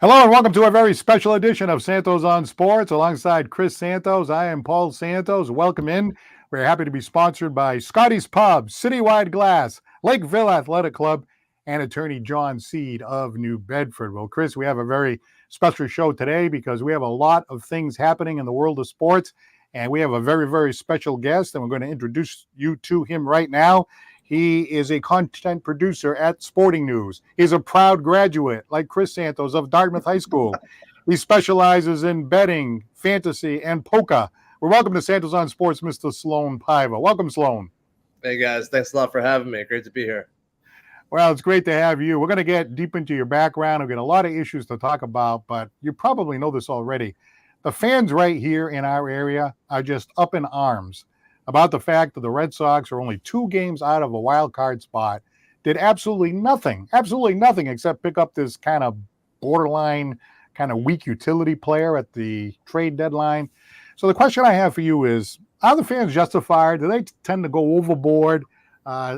Hello and welcome to a very special edition of Santos on Sports. Alongside Chris Santos, I am Paul Santos. Welcome in. We're happy to be sponsored by Scotty's Pub, Citywide Glass, Lakeville Athletic Club, and attorney John Seed of New Bedford. Well, Chris, we have a very special show today because we have a lot of things happening in the world of sports, and we have a very, very special guest, and we're going to introduce you to him right now. He is a content producer at Sporting News. He's a proud graduate, like Chris Santos, of Dartmouth High School. He specializes in betting, fantasy, and polka. We're welcome to Santos on Sports, Mr. Sloan Piva. Welcome, Sloan. Hey, guys. Thanks a lot for having me. Great to be here. Well, it's great to have you. We're going to get deep into your background. We've got a lot of issues to talk about, but you probably know this already. The fans right here in our area are just up in arms about the fact that the Red Sox are only 2 games out of a wild card spot, did absolutely nothing except pick up this kind of borderline, kind of weak utility player at the trade deadline. So the question I have for you is, are the fans justified? Do they tend to go overboard?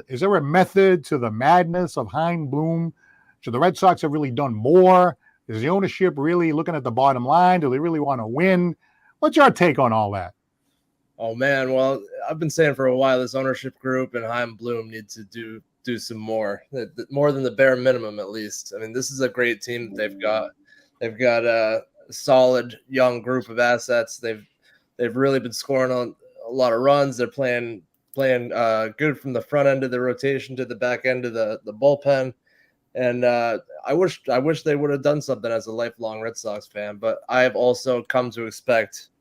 Is there a method to the madness of Chaim Bloom? Should the Red Sox have really done more? Is the ownership really looking at the bottom line? Do they really want to win? What's your take on all that? Oh, man. Well, I've been saying for a while this ownership group and Chaim Bloom need to do some more than the bare minimum, at least. I mean, this is a great team that they've got. They've got a solid young group of assets. They've really been scoring on a lot of runs. They're playing good from the front end of the rotation to the back end of the bullpen. And I wish they would have done something as a lifelong Red Sox fan, but I have also come to expect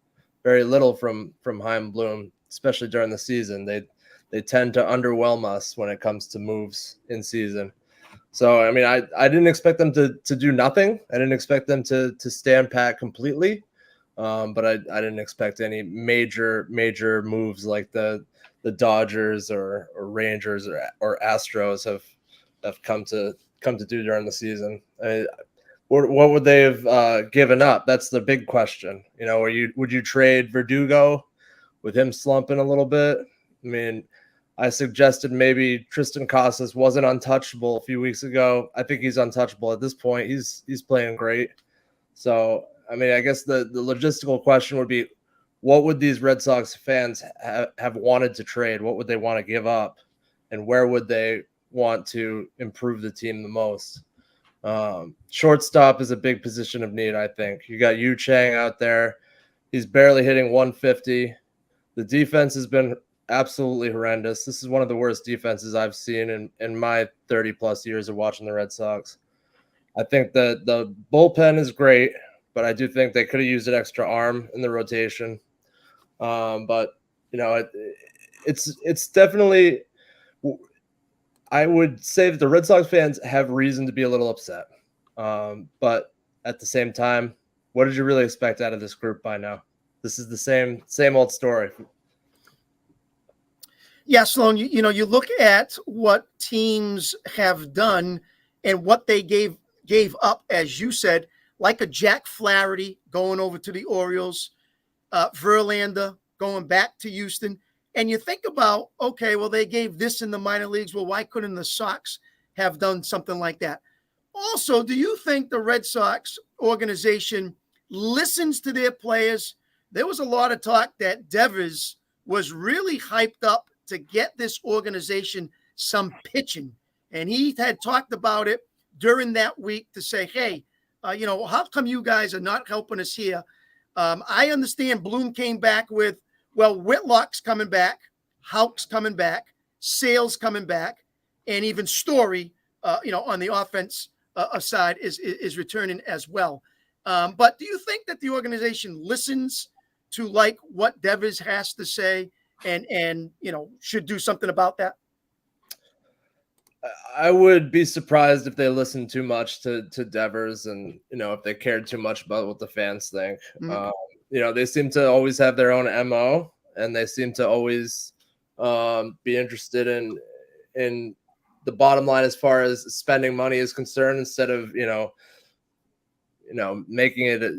very little from Chaim Bloom, especially during the season. They tend to underwhelm us when it comes to moves in season. So, I mean, I didn't expect them to do nothing. I didn't expect them to stand pat completely, but I didn't expect any major moves like the Dodgers or Rangers or Astros have come to do during the season. What would they have given up? That's the big question. You know, would you trade Verdugo with him slumping a little bit? I mean, I suggested maybe Tristan Casas wasn't untouchable a few weeks ago. I think he's untouchable at this point. He's playing great. So, I mean, I guess the logistical question would be, what would these Red Sox fans have wanted to trade? What would they want to give up? And where would they want to improve the team the most? Shortstop is a big position of need, I think. You got Yu Chang out there. He's barely hitting 150. The defense has been absolutely horrendous. This is one of the worst defenses I've seen in my 30-plus years of watching the Red Sox. I think the bullpen is great, but I do think they could have used an extra arm in the rotation. But, you know, it's definitely – I would say that the Red Sox fans have reason to be a little upset. But at the same time, what did you really expect out of this group by now? This is the same old story. Yeah, Sloan, you look at what teams have done and what they gave up, as you said, like a Jack Flaherty going over to the Orioles, Verlander going back to Houston. And you think about, okay, well, they gave this in the minor leagues. Well, why couldn't the Sox have done something like that? Also, do you think the Red Sox organization listens to their players? There was a lot of talk that Devers was really hyped up to get this organization some pitching. And he had talked about it during that week to say, hey, how come you guys are not helping us here? I understand Bloom came back with, well, Whitlock's coming back, Houck's coming back, Sale's coming back, and even Story, on the offense side is returning as well. But do you think that the organization listens to like what Devers has to say and should do something about that? I would be surprised if they listened too much to Devers and, if they cared too much about what the fans think. Mm-hmm. They seem to always have their own MO, and they seem to always be interested in the bottom line as far as spending money is concerned, instead of, making it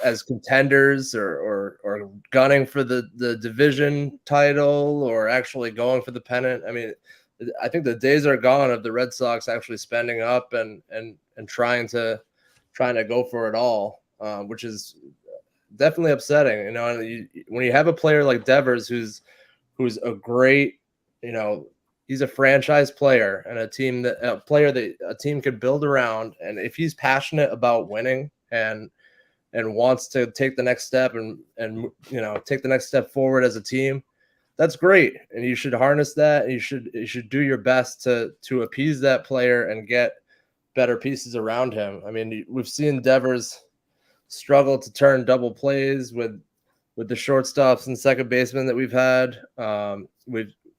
as contenders or gunning for the division title or actually going for the pennant. I mean, I think the days are gone of the Red Sox actually spending up and trying to trying to go for it all, which is definitely upsetting. You know, when you have a player like Devers, who's a great, you know, he's a franchise player and a team could build around. And if he's passionate about winning and wants to take the next step and you know, take the next step forward as a team, that's great. And you should harness that. And you should do your best to appease that player and get better pieces around him. I mean, we've seen Devers struggle to turn double plays with the shortstops and second baseman that we've had.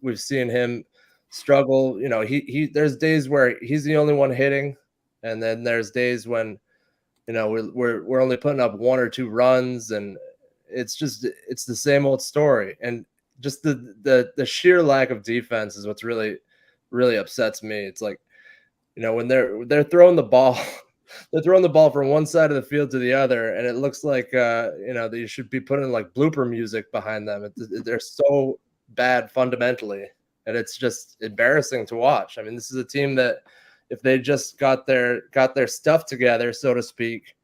We've seen him struggle. You know, he there's days where he's the only one hitting, and then there's days when, you know, we're only putting up 1 or 2 runs, and it's the same old story. And just the sheer lack of defense is what's really upsets me. It's like, you know, when they're throwing the ball. They're throwing the ball from one side of the field to the other, and it looks like you know, they should be putting like blooper music behind them. They're so bad fundamentally, and it's just embarrassing to watch. I mean, this is a team that if they just got their stuff together, so to speak,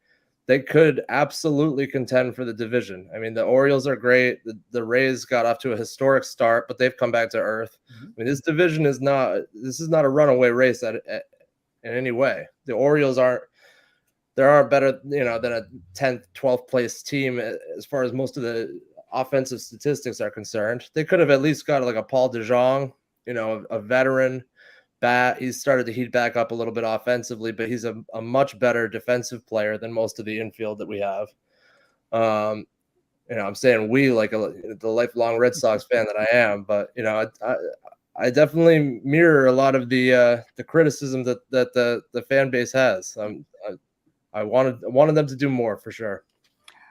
they could absolutely contend for the division. I mean, the Orioles are great. The Rays got off to a historic start, but they've come back to earth. I mean, this division is not a runaway race in any way. The Orioles aren't better, you know, than a 10th, 12th place team as far as most of the offensive statistics are concerned. They could have at least got like a Paul DeJong, you know, a veteran bat. He's started to heat back up a little bit offensively, but he's a much better defensive player than most of the infield that we have. You know, I'm saying we, like the lifelong Red Sox fan that I am, but, you know, I definitely mirror a lot of the criticism that the fan base has. I wanted them to do more for sure.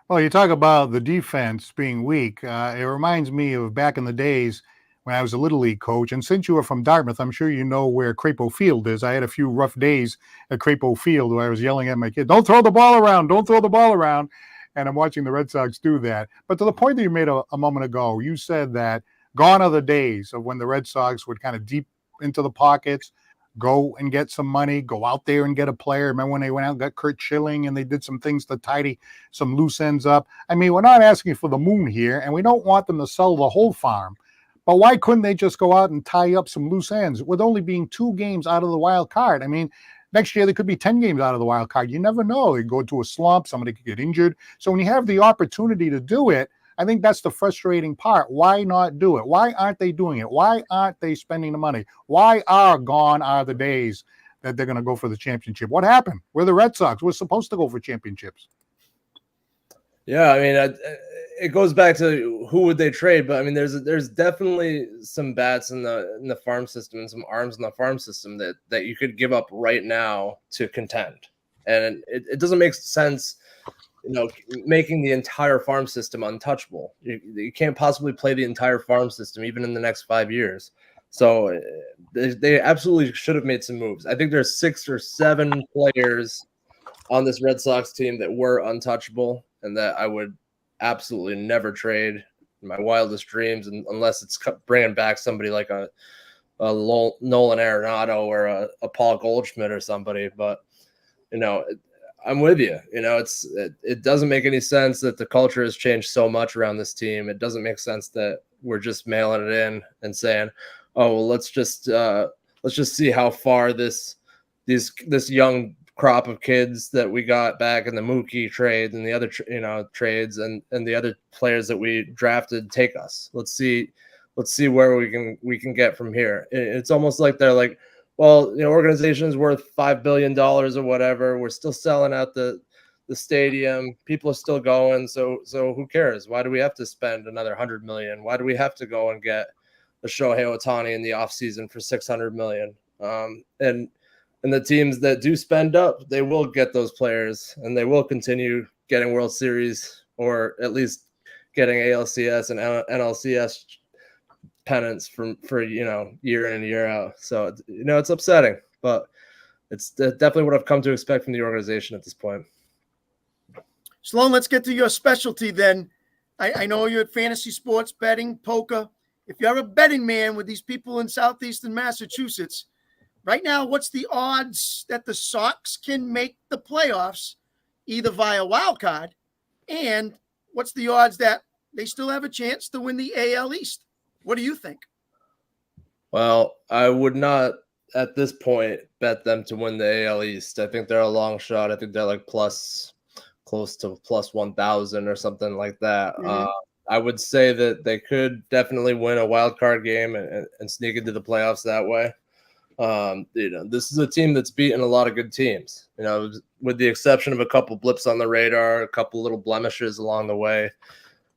Well, you talk about the defense being weak. It reminds me of back in the days when I was a Little League coach. And since you are from Dartmouth, I'm sure you know where Crapo Field is. I had a few rough days at Crapo Field where I was yelling at my kid, "Don't throw the ball around. Don't throw the ball around." And I'm watching the Red Sox do that. But to the point that you made a moment ago, you said that gone are the days of when the Red Sox would kind of deep into the pockets, go and get some money, go out there and get a player. Remember when they went out and got Kurt Schilling and they did some things to tidy some loose ends up? I mean, we're not asking for the moon here, and we don't want them to sell the whole farm. But why couldn't they just go out and tie up some loose ends with only being 2 games out of the wild card? I mean, next year there could be 10 games out of the wild card. You never know. They go to a slump. Somebody could get injured. So when you have the opportunity to do it, I think that's the frustrating part. Why not do it? Why aren't they doing it? Why aren't they spending the money? Why are gone are the days that they're going to go for the championship? What happened? We're the Red Sox. We're supposed to go for championships. Yeah, I mean, it goes back to who would they trade, but I mean, there's definitely some bats in the farm system and some arms in the farm system that you could give up right now to contend, and it doesn't make sense. You know, making the entire farm system untouchable. You can't possibly play the entire farm system even in the next 5 years. So they absolutely should have made some moves. I think there's 6 or 7 players on this Red Sox team that were untouchable and that I would absolutely never trade in my wildest dreams, unless it's bringing back somebody like a Nolan Arenado or a Paul Goldschmidt or somebody. But, you know, I'm with you. You know, it doesn't make any sense that the culture has changed so much around this team. It doesn't make sense that we're just mailing it in and saying, "Oh, well, let's just see how far this young crop of kids that we got back in the Mookie trade and the other trades and the other players that we drafted take us. Let's see where we can get from here." It's almost like they're like, well, you know, organization's worth $5 billion or whatever. We're still selling out the stadium. People are still going. So who cares? Why do we have to spend another $100 million? Why do we have to go and get a Shohei Ohtani in the offseason for $600 million? And the teams that do spend up, they will get those players and they will continue getting World Series or at least getting ALCS and NLCS pennants for you know, year in and year out. So, you know, it's upsetting, but it's definitely what I've come to expect from the organization at this point. Sloan, let's get to your specialty then. I know you're at fantasy sports, betting, poker. If you're a betting man with these people in southeastern Massachusetts, right now, what's the odds that the Sox can make the playoffs either via wild card, and what's the odds that they still have a chance to win the AL East? What do you think? Well, I would not at this point bet them to win the AL East. I think they're a long shot. I think they're like close to plus 1,000 or something like that. Mhm. I would say that they could definitely win a wild card game and sneak into the playoffs that way. This is a team that's beaten a lot of good teams, with the exception of a couple blips on the radar, a couple little blemishes along the way.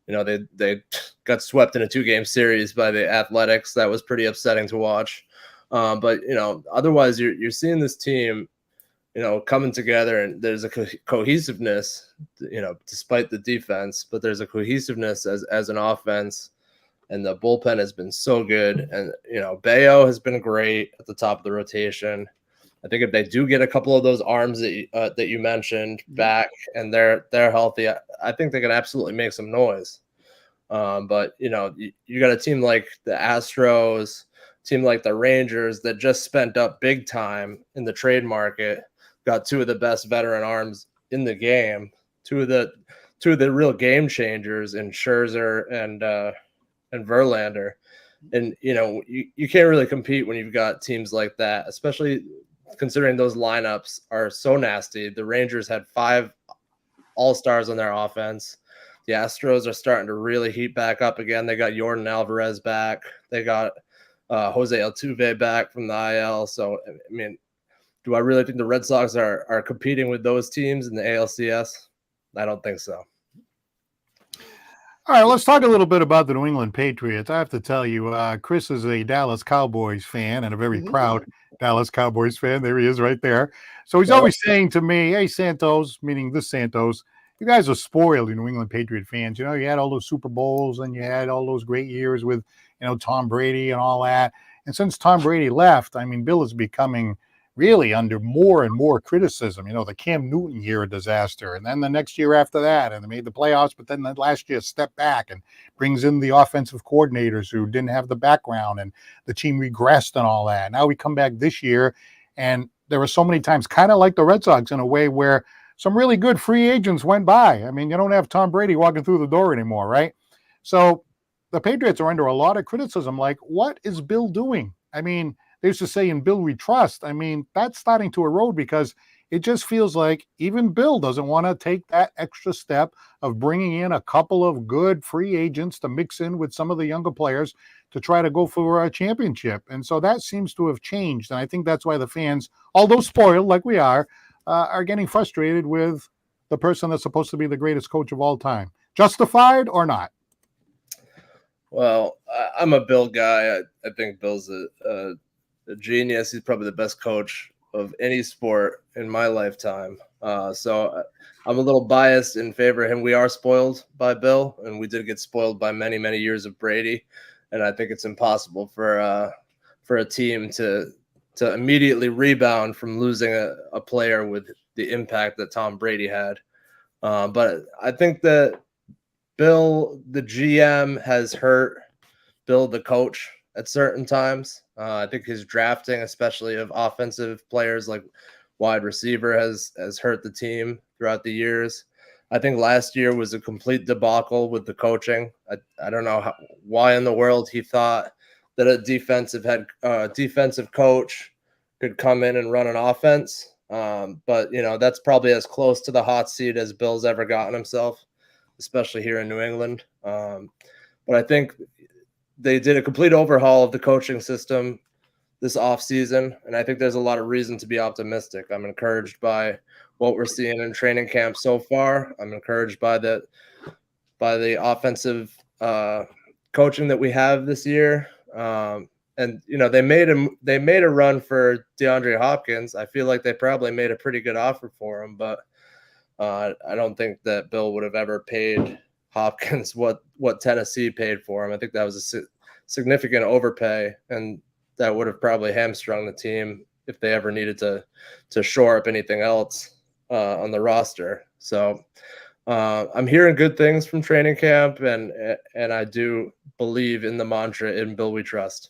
They got swept in a 2-game series by the Athletics. That was pretty upsetting to watch. But otherwise you're seeing this team, coming together, and there's a cohesiveness, despite the defense, but there's a cohesiveness as an offense. And the bullpen has been so good. And, Bayo has been great at the top of the rotation. I think if they do get a couple of those arms that you mentioned back and they're healthy, I think they can absolutely make some noise. But, you got a team like the Astros, team like the Rangers that just spent up big time in the trade market, got 2 of the best veteran arms in the game, two of the real game changers in Scherzer and Verlander. And, you can't really compete when you've got teams like that, especially considering those lineups are so nasty. The Rangers had 5 all-stars on their offense. The Astros are starting to really heat back up again. They got Yordan Alvarez back. They got Jose Altuve back from the IL. So, I mean, do I really think the Red Sox are competing with those teams in the ALCS? I don't think so. All right, let's talk a little bit about the New England Patriots. I have to tell you, Chris is a Dallas Cowboys fan and a very proud Dallas Cowboys fan. There he is right there. So he's always saying to me, hey, Santos, meaning this Santos, you guys are spoiled, you New England Patriot fans. You had all those Super Bowls and you had all those great years with, Tom Brady and all that. And since Tom Brady left, I mean, Bill is becoming really under more and more criticism. The Cam Newton year, a disaster. And then the next year after that, and they made the playoffs, but then the last year stepped back and brings in the offensive coordinators who didn't have the background, and the team regressed and all that. Now we come back this year, and there were so many times, kind of like the Red Sox in a way, where some really good free agents went by. I mean, you don't have Tom Brady walking through the door anymore, right? So the Patriots are under a lot of criticism. Like, what is Bill doing? I mean, they used to say, in Bill we trust. I mean, that's starting to erode because it just feels like even Bill doesn't want to take that extra step of bringing in a couple of good free agents to mix in with some of the younger players to try to go for a championship. And so that seems to have changed. And I think that's why the fans, although spoiled like we are getting frustrated with the person that's supposed to be the greatest coach of all time. Justified or not? Well, I'm a Bill guy. I think Bill's a genius. He's probably the best coach of any sport in my lifetime. So I'm a little biased in favor of him. We are spoiled by Bill, and we did get spoiled by many, many years of Brady. And I think it's impossible for a team to immediately rebound from losing a player with the impact that Tom Brady had. But I think that Bill, the GM, has hurt Bill, the coach, at certain times. I think his drafting, especially of offensive players like wide receiver, has hurt the team throughout the years. I think last year was a complete debacle with the coaching. I don't know why in the world he thought that a defensive coach could come in and run an offense. But, that's probably as close to the hot seat as Bill's ever gotten himself, especially here in New England. But I think they did a complete overhaul of the coaching system this offseason, and I think there's a lot of reason to be optimistic. I'm encouraged by what we're seeing in training camp so far. I'm encouraged by the offensive coaching that we have this year. And they made a run for DeAndre Hopkins. I feel like they probably made a pretty good offer for him, but I don't think that Bill would have ever paid Hopkins what Tennessee paid for him. I think that was a significant overpay, and that would have probably hamstrung the team if they ever needed to shore up anything else on the roster. So I'm hearing good things from training camp, and I do believe in the mantra, in Bill we trust.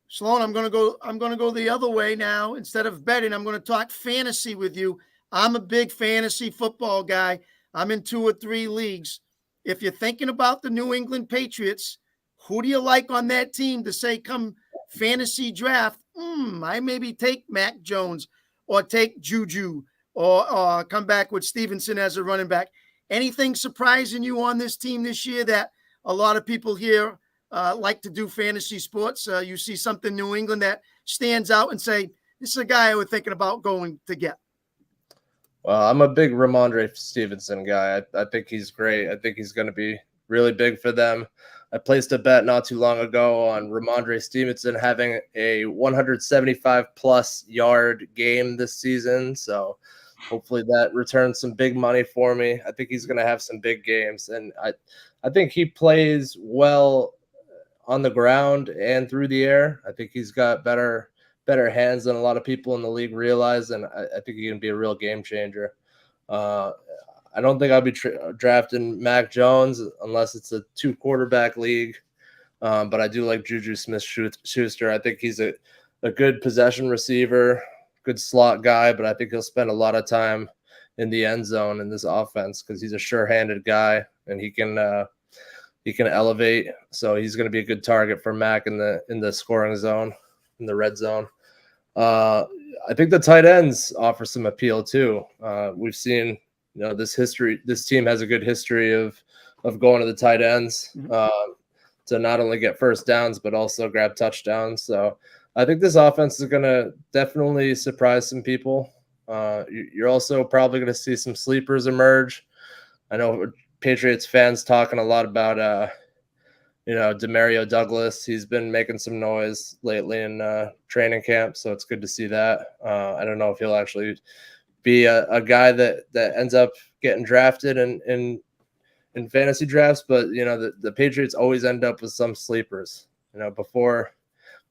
Sloan, I'm going to go the other way now. Instead of betting, I'm going to talk fantasy with you. I'm a big fantasy football guy. I'm in 2 or 3 leagues. If you're thinking about the New England Patriots, who do you like on that team to say come fantasy draft? I maybe take Mac Jones or take Juju or come back with Stevenson as a running back. Anything surprising you on this team this year that a lot of people here like to do fantasy sports? You see something New England that stands out and say, this is a guy I was thinking about going to get. Well, I'm a big Ramondre Stevenson guy. I think he's great. I think he's going to be really big for them. I placed a bet not too long ago on Ramondre Stevenson having a 175-plus yard game this season. So hopefully that returns some big money for me. I think he's going to have some big games. And I think he plays well on the ground and through the air. I think he's got better hands than a lot of people in the league realize, and I think he can be a real game changer. I don't think I'll be drafting Mac Jones unless it's a 2-quarterback league, but I do like Juju Smith-Schuster. I think he's a good possession receiver, good slot guy, but I think he'll spend a lot of time in the end zone in this offense because he's a sure-handed guy and he can elevate. So he's going to be a good target for Mac in the scoring zone, in the red zone. I think the tight ends offer some appeal too. We've seen, this team has a good history of going to the tight ends to not only get first downs, but also grab touchdowns. So I think this offense is going to definitely surprise some people. You're also probably going to see some sleepers emerge. I know Patriots fans talking a lot about, Demario Douglas. He's been making some noise lately in training camp, so it's good to see that. I don't know if he'll actually be a guy that ends up getting drafted in fantasy drafts, but the Patriots always end up with some sleepers. Before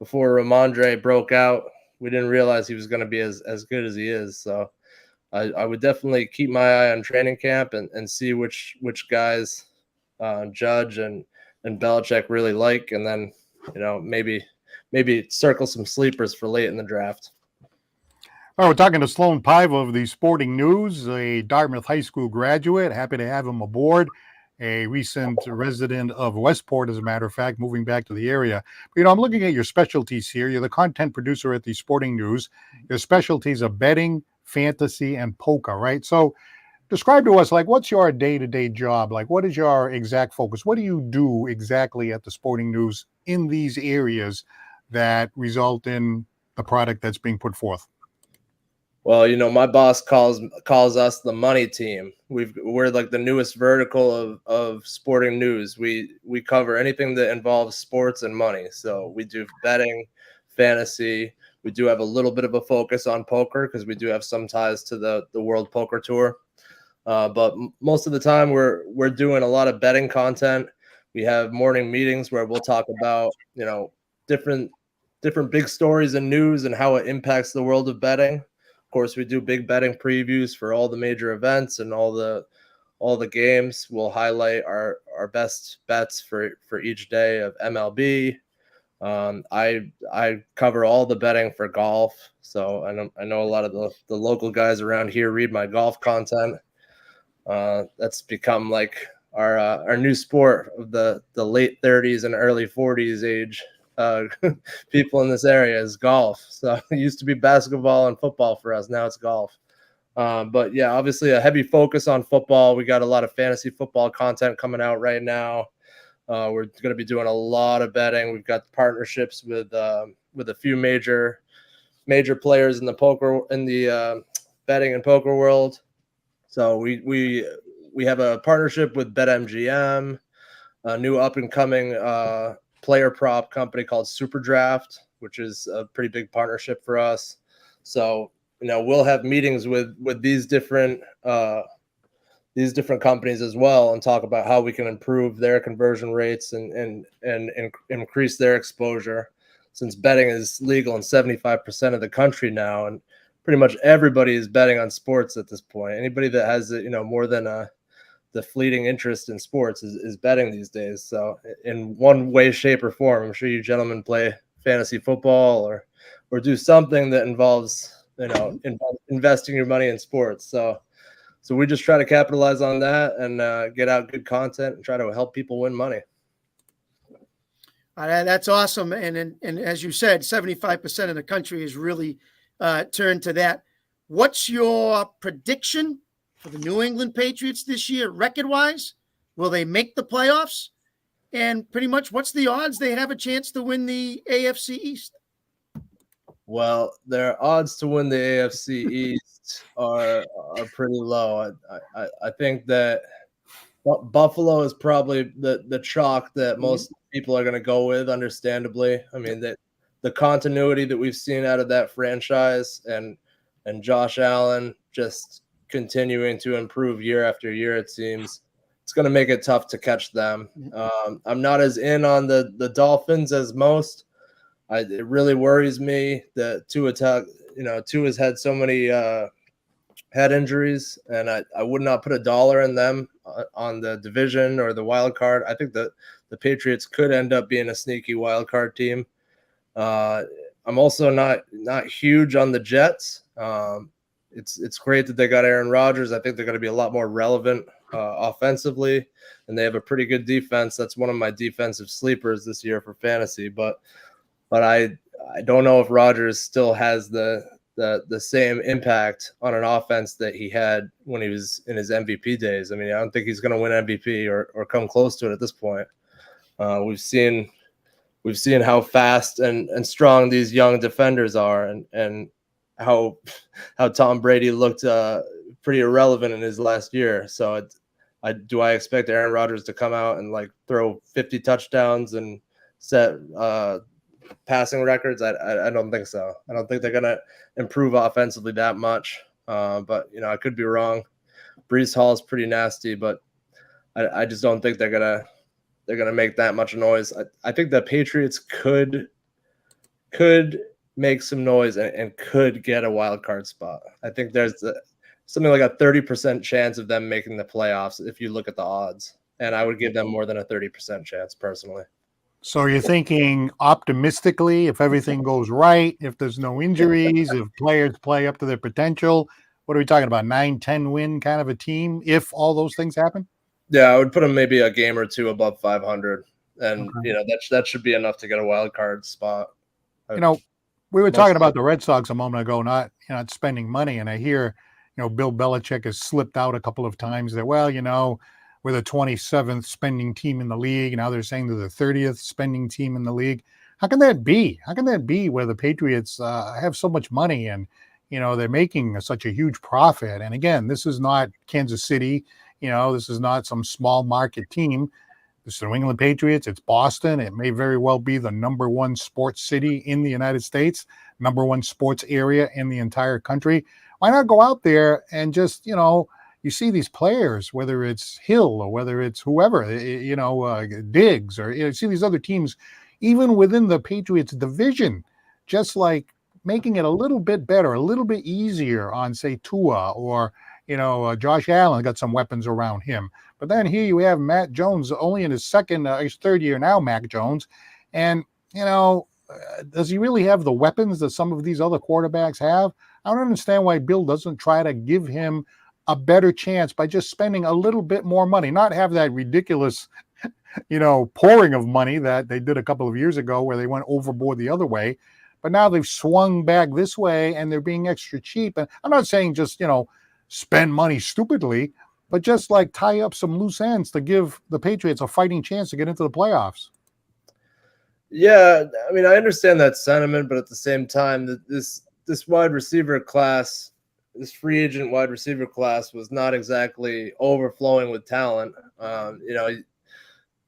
Ramondre broke out, we didn't realize he was going to be as good as he is. So I would definitely keep my eye on training camp and see which guys Judge and Belichick really like, and then maybe circle some sleepers for late in the draft. All right, we're talking to Sloan Piva of the Sporting News, a Dartmouth High School graduate. Happy to have him aboard. A recent resident of Westport, as a matter of fact, moving back to the area. But, I'm looking at your specialties here. You're the content producer at the Sporting News. Your specialties are betting, fantasy, and poker, right? So describe to us, what's your day-to-day job? What is your exact focus? What do you do exactly at the Sporting News in these areas that result in the product that's being put forth? Well, my boss calls us the money team. We're like the newest vertical of Sporting News. We cover anything that involves sports and money. So we do betting, fantasy. We do have a little bit of a focus on poker because we do have some ties to the World Poker Tour. But most of the time we're doing a lot of betting content. We have morning meetings where we'll talk about, different big stories and news and how it impacts the world of betting. Of course, we do big betting previews for all the major events and all the games. We'll highlight our best bets for each day of MLB. I cover all the betting for golf. So I know a lot of the local guys around here read my golf content. That's become like our new sport of the late 30s and early 40s age people in this area is golf. So it used to be basketball and football for us. Now it's golf. But yeah, obviously a heavy focus on football. We got a lot of fantasy football content coming out right now. We're going to be doing a lot of betting. We've got partnerships with a few major players in the betting and poker world. So we have a partnership with BetMGM, a new up and coming player prop company called Super Draft, which is a pretty big partnership for us. So we'll have meetings with these different companies as well and talk about how we can improve their conversion rates and increase their exposure, since betting is legal in 75% of the country now, and pretty much everybody is betting on sports at this point. Anybody that has more than the fleeting interest in sports is betting these days. So in one way, shape, or form, I'm sure you gentlemen play fantasy football or do something that involves investing your money in sports. So we just try to capitalize on that and get out good content and try to help people win money. That's awesome. And as you said, 75% of the country is really turned to that. What's your prediction for the New England Patriots this year, record-wise? Will they make the playoffs? And pretty much what's the odds they have a chance to win the AFC East? Well, their odds to win the AFC East are pretty low. I think that Buffalo is probably the chalk that most people are going to go with, understandably. I mean, that the continuity that we've seen out of that franchise and Josh Allen just continuing to improve year after year, it seems it's going to make it tough to catch them. I'm not as in on the Dolphins as most. It really worries me that Tua's had so many head injuries, and I would not put $1 in them on the division or the wild card. I think that the Patriots could end up being a sneaky wild card team. I'm also not huge on the Jets. It's great that they got Aaron Rodgers. I think they're going to be a lot more relevant offensively, and they have a pretty good defense. That's one of my defensive sleepers this year for fantasy. But I don't know if Rodgers still has the same impact on an offense that he had when he was in his MVP days. I mean, I don't think he's going to win MVP or come close to it at this point. We've seen how fast and strong these young defenders are, and how Tom Brady looked pretty irrelevant in his last year. So do I expect Aaron Rodgers to come out and like throw 50 touchdowns and set passing records? I don't think so. I don't think they're going to improve offensively that much. But I could be wrong. Breece Hall is pretty nasty, but I just don't think they're gonna make that much noise. I think the Patriots could make some noise and could get a wild card spot. I think there's something like a 30% chance of them making the playoffs if you look at the odds, and I would give them more than a 30% chance personally. So you're thinking optimistically, if everything goes right, if there's no injuries, if players play up to their potential, what are we talking about? 9-10 win kind of a team if all those things happen? Yeah, I would put them maybe a game or two above 500, and that should be enough to get a wild card spot. We were talking about the Red Sox a moment ago, not spending money, and I hear Bill Belichick has slipped out a couple of times that we're the 27th spending team in the league. Now they're saying they're the 30th spending team in the league. How can that be? How can that be where the Patriots have so much money and they're making such a huge profit? And again, this is not Kansas City. This is not some small market team. This is the New England Patriots. It's Boston. It may very well be the number one sports city in the United States, number one sports area in the entire country. Why not go out there and just, you see these players, whether it's Hill or whether it's whoever, Diggs, or you see these other teams, even within the Patriots division, just like making it a little bit better, a little bit easier on, say, Tua or Josh Allen got some weapons around him. But then here you have Mac Jones only in his third year now, Mac Jones. And, does he really have the weapons that some of these other quarterbacks have? I don't understand why Bill doesn't try to give him a better chance by just spending a little bit more money, not have that ridiculous, pouring of money that they did a couple of years ago where they went overboard the other way. But now they've swung back this way and they're being extra cheap. And I'm not saying just, spend money stupidly, but just like tie up some loose ends to give the Patriots a fighting chance to get into the playoffs. Yeah, I mean, I understand that sentiment, but at the same time, this wide receiver class, this free agent wide receiver class was not exactly overflowing with talent.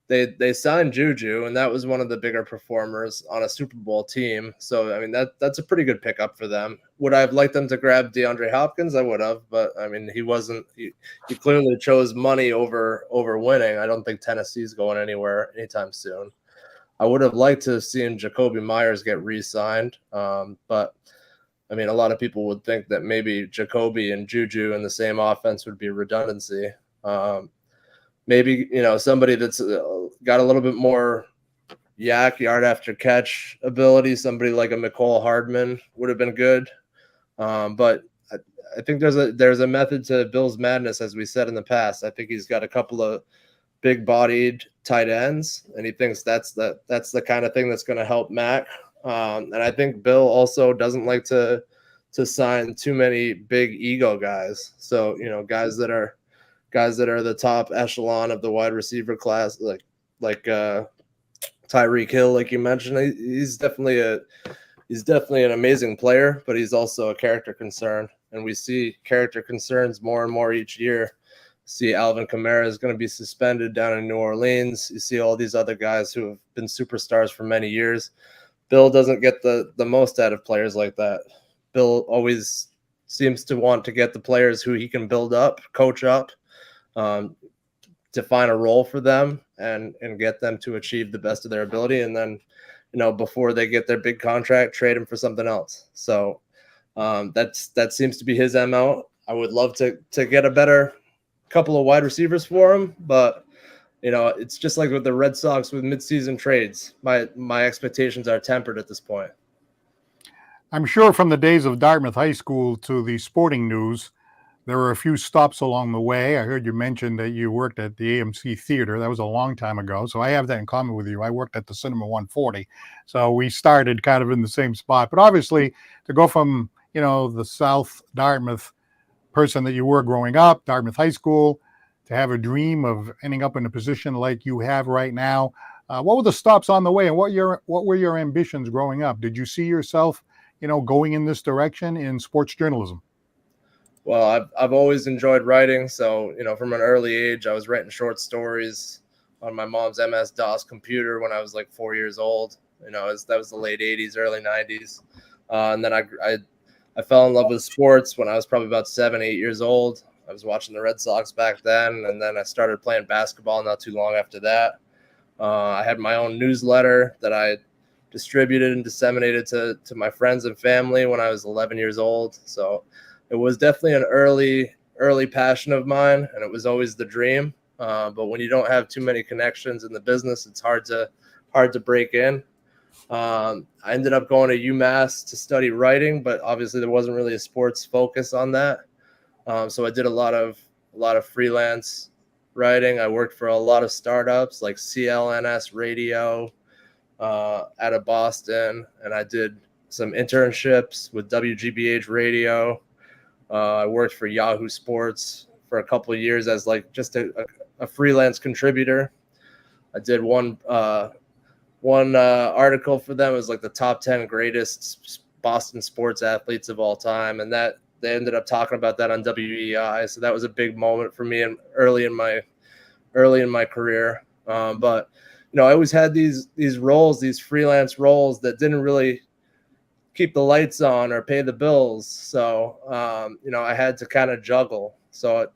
They signed Juju, and that was one of the bigger performers on a Super Bowl team. So, I mean, that's a pretty good pickup for them. Would I have liked them to grab DeAndre Hopkins? I would have, but I mean, he clearly chose money over winning. I don't think Tennessee's going anywhere anytime soon. I would have liked to have seen Jacoby Myers get re-signed, but I mean, a lot of people would think that maybe Jacoby and Juju in the same offense would be redundancy. Maybe, somebody that's got a little bit more yard after catch ability, somebody like a McCole Hardman would have been good. But I think there's a method to Bill's madness, as we said in the past. I think he's got a couple of big-bodied tight ends, and he thinks that's the kind of thing that's going to help Mac. And I think Bill also doesn't like to sign too many big ego guys. So guys that are the top echelon of the wide receiver class, like Tyreek Hill, like you mentioned. He's definitely an amazing player, but he's also a character concern, and we see character concerns more and more each year. See Alvin Kamara is going to be suspended down in New Orleans. You see all these other guys who have been superstars for many years. Bill doesn't get the most out of players like that. Bill always seems to want to get the players who he can build up, coach up, define a role for them, and get them to achieve the best of their ability. And then, before they get their big contract, trade them for something else. So that seems to be his MO. I would love to get a better couple of wide receivers for him, but it's just like with the Red Sox with midseason trades. My expectations are tempered at this point. I'm sure from the days of Dartmouth High School to the Sporting News, there were a few stops along the way. I heard you mention that you worked at the AMC Theater. That was a long time ago. So I have that in common with you. I worked at the Cinema 140. So we started kind of in the same spot. But obviously, to go from, the South Dartmouth person that you were growing up, Dartmouth High School, to have a dream of ending up in a position like you have right now, what were the stops on the way, and what were your ambitions growing up? Did you see yourself, going in this direction in sports journalism? Well, I've always enjoyed writing. So, from an early age, I was writing short stories on my mom's MS-DOS computer when I was like 4 years old. That was the late 80s, early 90s. And then I fell in love with sports when I was probably about 7, 8 years old. I was watching the Red Sox back then, and then I started playing basketball not too long after that. I had my own newsletter that I distributed and disseminated to my friends and family when I was 11 years old. So it was definitely an early passion of mine, and it was always the dream. But when you don't have too many connections in the business, it's hard to break in. I ended up going to UMass to study writing, but obviously there wasn't really a sports focus on that. So I did a lot of freelance writing. I worked for a lot of startups like CLNS Radio out of Boston, and I did some internships with WGBH Radio. I worked for Yahoo Sports for a couple of years as like just a freelance contributor. I did one article for them. It was like the top 10 greatest Boston sports athletes of all time, and that they ended up talking about that on WEI. So that was a big moment for me and early in my career. But I always had these roles, these freelance roles that didn't really keep the lights on or pay the bills. So I had to kind of juggle. So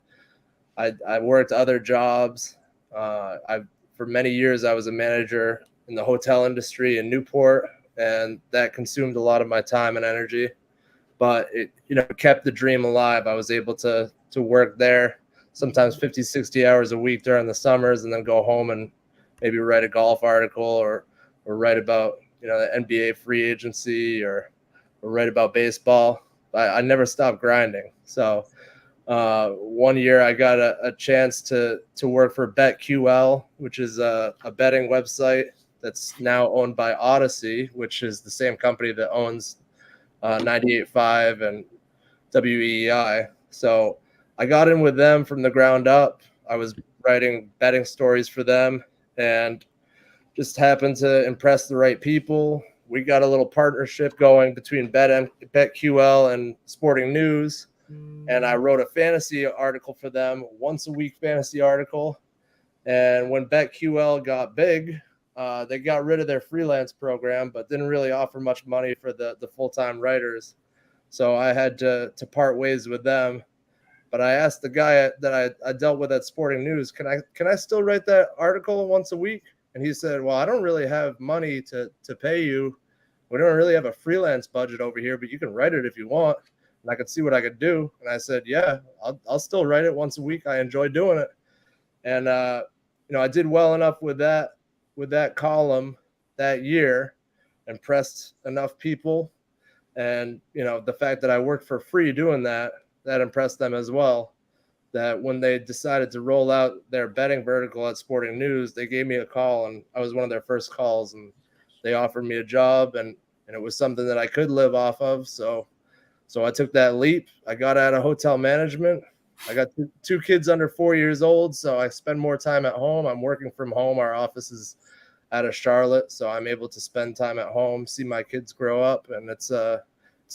I worked other jobs. For many years I was a manager in the hotel industry in Newport, and that consumed a lot of my time and energy. But it kept the dream alive. I was able to work there sometimes 50, 60 hours a week during the summers, and then go home and maybe write a golf article or write about the NBA free agency or write about baseball. I never stopped grinding. So one year I got a chance to work for BetQL, which is a betting website that's now owned by Odyssey, which is the same company that owns 98.5 and WEI. So I got in with them from the ground up. I was writing betting stories for them and just happened to impress the right people. We got a little partnership going between BetQL and Sporting News. And I wrote a fantasy article for them, once a week fantasy article. And when BetQL got big, they got rid of their freelance program, but didn't really offer much money for the full-time writers. So I had to part ways with them. But I asked the guy that I dealt with at Sporting News, can I still write that article once a week? And he said, well, I don't really have money to pay you. We don't really have a freelance budget over here, but you can write it if you want. And I could see what I could do. And I said, yeah, I'll still write it once a week. I enjoy doing it. And, I did well enough with that column that year, impressed enough people. And, the fact that I worked for free doing that impressed them as well. That when they decided to roll out their betting vertical at Sporting News, they gave me a call, and I was one of their first calls, and they offered me a job, and it was something that I could live off of. So I took that leap. I got out of hotel management. I got two kids under 4 years old, so I spend more time at home. I'm working from home. Our office is out of Charlotte, so I'm able to spend time at home, see my kids grow up, and it's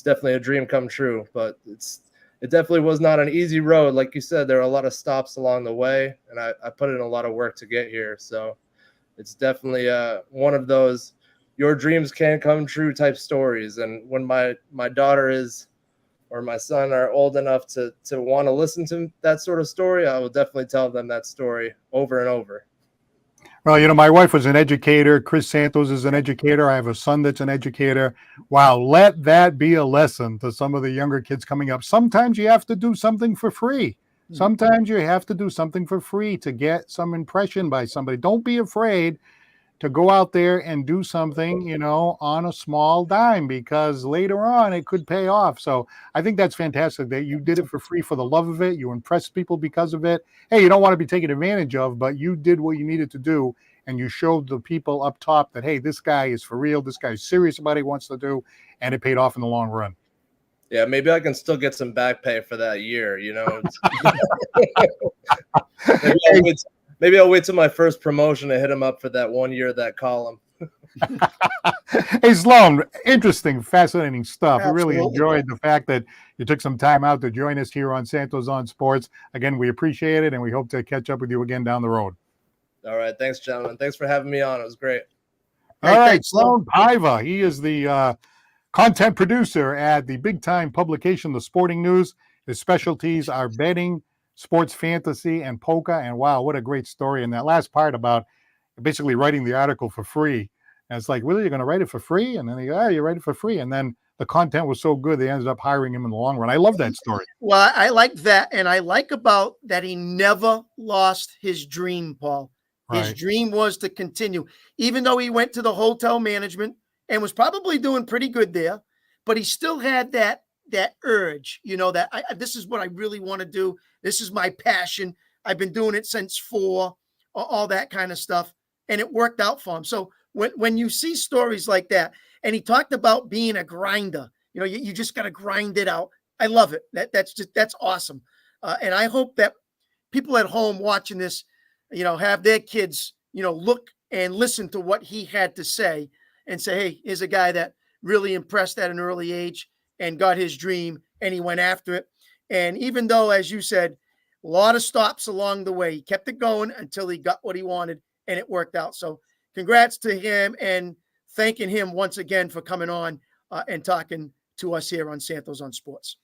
definitely a dream come true. But it definitely was not an easy road. Like you said, there are a lot of stops along the way, and I put in a lot of work to get here. So it's definitely one of those your dreams can come true type stories. And when my daughter or my son are old enough to want to listen to that sort of story, I will definitely tell them that story over and over. Well, my wife was an educator. Chris Santos is an educator. I have a son that's an educator. Wow, let that be a lesson to some of the younger kids coming up. Sometimes you have to do something for free. Sometimes you have to do something for free to get some impression by somebody. Don't be afraid to go out there and do something, on a small dime, because later on it could pay off. So I think that's fantastic that you did it for free for the love of it. You impressed people because of it. Hey, you don't want to be taken advantage of, but you did what you needed to do. And you showed the people up top that, hey, this guy is for real. This guy's serious about what he wants to do. And it paid off in the long run. Yeah, maybe I can still get some back pay for that year, Maybe I'll wait till my first promotion to hit him up for that 1 year of that column. Hey, Sloan, interesting, fascinating stuff. Absolutely. We really enjoyed the fact that you took some time out to join us here on Santos on Sports. Again, we appreciate it, and we hope to catch up with you again down the road. All right. Thanks, gentlemen. Thanks for having me on. It was great. All right, Sloan Piva. He is the content producer at the big-time publication, The Sporting News. His specialties are betting, sports fantasy, and polka. And wow, what a great story. And that last part about basically writing the article for free. And it's like, really, you're going to write it for free? And then they go, you write it for free. And then the content was so good, they ended up hiring him in the long run. I love that story. Well, I like that. And I like about that he never lost his dream, Paul. His dream was to continue, even though he went to the hotel management and was probably doing pretty good there, but he still had that urge, that this is what I really want to do. This is my passion. I've been doing it since 4, all that kind of stuff. And it worked out for him. So when you see stories like that, and he talked about being a grinder, you just got to grind it out. I love it. That's awesome. And I hope that people at home watching this, have their kids, look and listen to what he had to say and say, hey, here's a guy that really impressed at an early age and got his dream and he went after it. And even though, as you said, a lot of stops along the way, he kept it going until he got what he wanted and it worked out. So congrats to him and thanking him once again for coming on and talking to us here on Santos on Sports.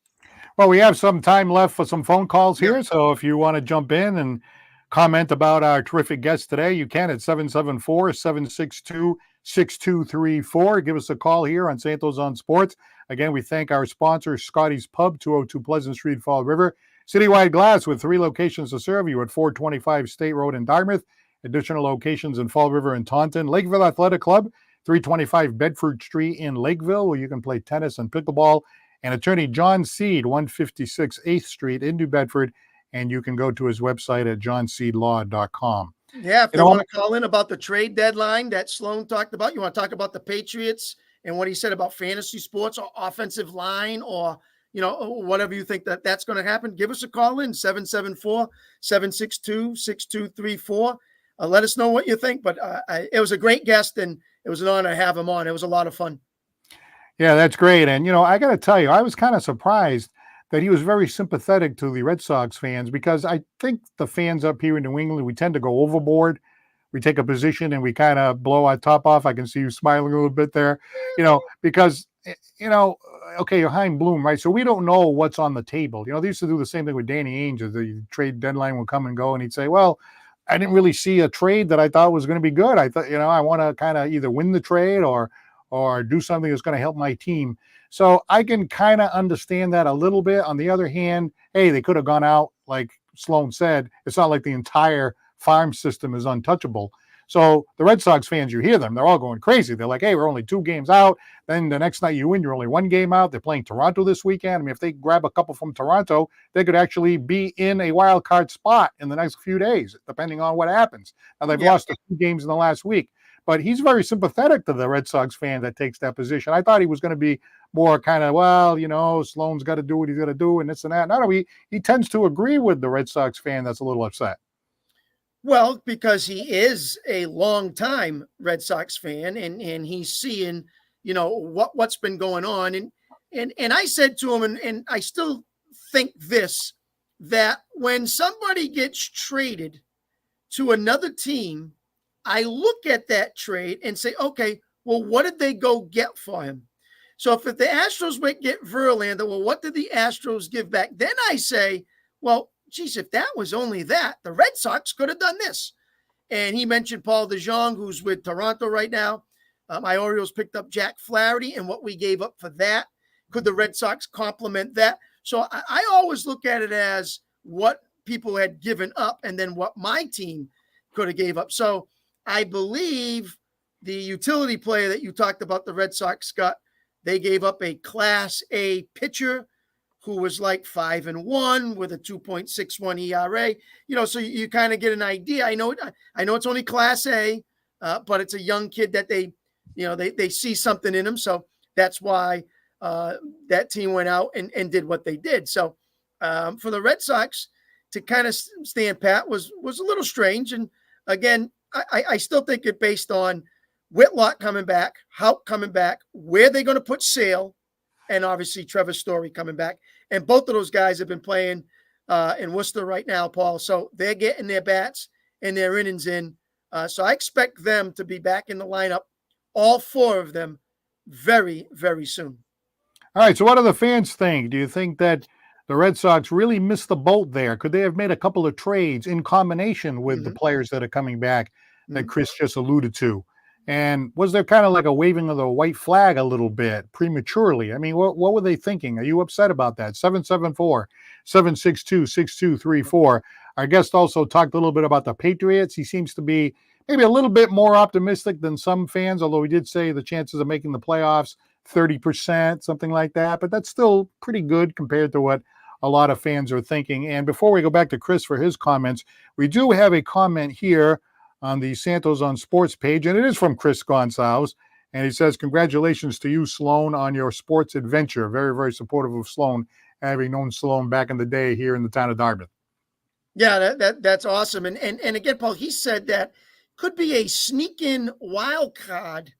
Well, we have some time left for some phone calls here. So if you want to jump in and comment about our terrific guest today, you can at 774-762-6234. Give us a call here on Santos on Sports. Again, we thank our sponsor, Scotty's Pub, 202 Pleasant Street, Fall River. Citywide Glass with 3 locations to serve you at 425 State Road in Dartmouth. Additional locations in Fall River and Taunton. Lakeville Athletic Club, 325 Bedford Street in Lakeville, where you can play tennis and pickleball. And attorney John Seed, 156 8th Street in New Bedford. And you can go to his website at johnseedlaw.com. Yeah, if you want to call in about the trade deadline that Sloan talked about, you want to talk about the Patriots and what he said about fantasy sports or offensive line or, whatever you think that's going to happen, give us a call in, 774-762-6234. Let us know what you think. But it was a great guest, and it was an honor to have him on. It was a lot of fun. Yeah, that's great. And, I got to tell you, I was kind of surprised that he was very sympathetic to the Red Sox fans, because I think the fans up here in New England, we tend to go overboard. We take a position and we kind of blow our top off. I can see you smiling a little bit there, because, okay, you're Chaim Bloom, right? So we don't know what's on the table. They used to do the same thing with Danny Ainge. The trade deadline would come and go, and he'd say, well, I didn't really see a trade that I thought was going to be good. I thought, I want to kind of either win the trade or do something that's going to help my team. So I can kind of understand that a little bit. On the other hand, hey, they could have gone out, like Sloan said. It's not like the entire farm system is untouchable. So the Red Sox fans, you hear them, they're all going crazy. They're like, hey, we're only 2 games out. Then the next night you win, you're only 1 game out. They're playing Toronto this weekend. I mean, if they grab a couple from Toronto, they could actually be in a wild card spot in the next few days, depending on what happens. Now, they've lost a few games in the last week. But he's very sympathetic to the Red Sox fan that takes that position. I thought he was going to be more kind of, well, Sloan's got to do what he's got to do and this and that. No, he tends to agree with the Red Sox fan that's a little upset. Well, because he is a longtime Red Sox fan and he's seeing, what's been going on. And I said to him, and I still think this, that when somebody gets traded to another team, I look at that trade and say, okay, well, what did they go get for him? So if the Astros went get Verlander, well, what did the Astros give back? Then I say, well, geez, if that was only that, the Red Sox could have done this. And he mentioned Paul DeJong, who's with Toronto right now. My Orioles picked up Jack Flaherty, and what we gave up for that. Could the Red Sox complement that? So I always look at it as what people had given up and then what my team could have gave up. So I believe the utility player that you talked about, the Red Sox got, they gave up a Class A pitcher who was like 5-1 with a 2.61 ERA. So you kind of get an idea. I know it's only Class A, but it's a young kid that they see something in him. So that's why that team went out and did what they did. So for the Red Sox to kind of stand pat was a little strange. And again, I still think it based on Whitlock coming back, Houck coming back, where they're going to put Sale, and obviously Trevor Story coming back. And both of those guys have been playing in Worcester right now, Paul. So they're getting their bats and their innings in. So I expect them to be back in the lineup, all 4 of them, very, very soon. All right, so what do the fans think? Do you think that the Red Sox really missed the boat there? Could they have made a couple of trades in combination with the players that are coming back that Chris just alluded to? And was there kind of like a waving of the white flag a little bit prematurely? I mean, what were they thinking? Are you upset about that? 774-762-6234. Our guest also talked a little bit about the Patriots. He seems to be maybe a little bit more optimistic than some fans, although he did say the chances of making the playoffs, 30%, something like that. But that's still pretty good compared to what a lot of fans are thinking. And before we go back to Chris for his comments, we do have a comment here on the Santos on Sports page, and it is from Chris Gonzalez. And he says, congratulations to you, Sloan, on your sports adventure. Very, very supportive of Sloan, having known Sloan back in the day here in the town of Dartmouth. Yeah, that's awesome. And again, Paul, he said that could be a sneak-in wild card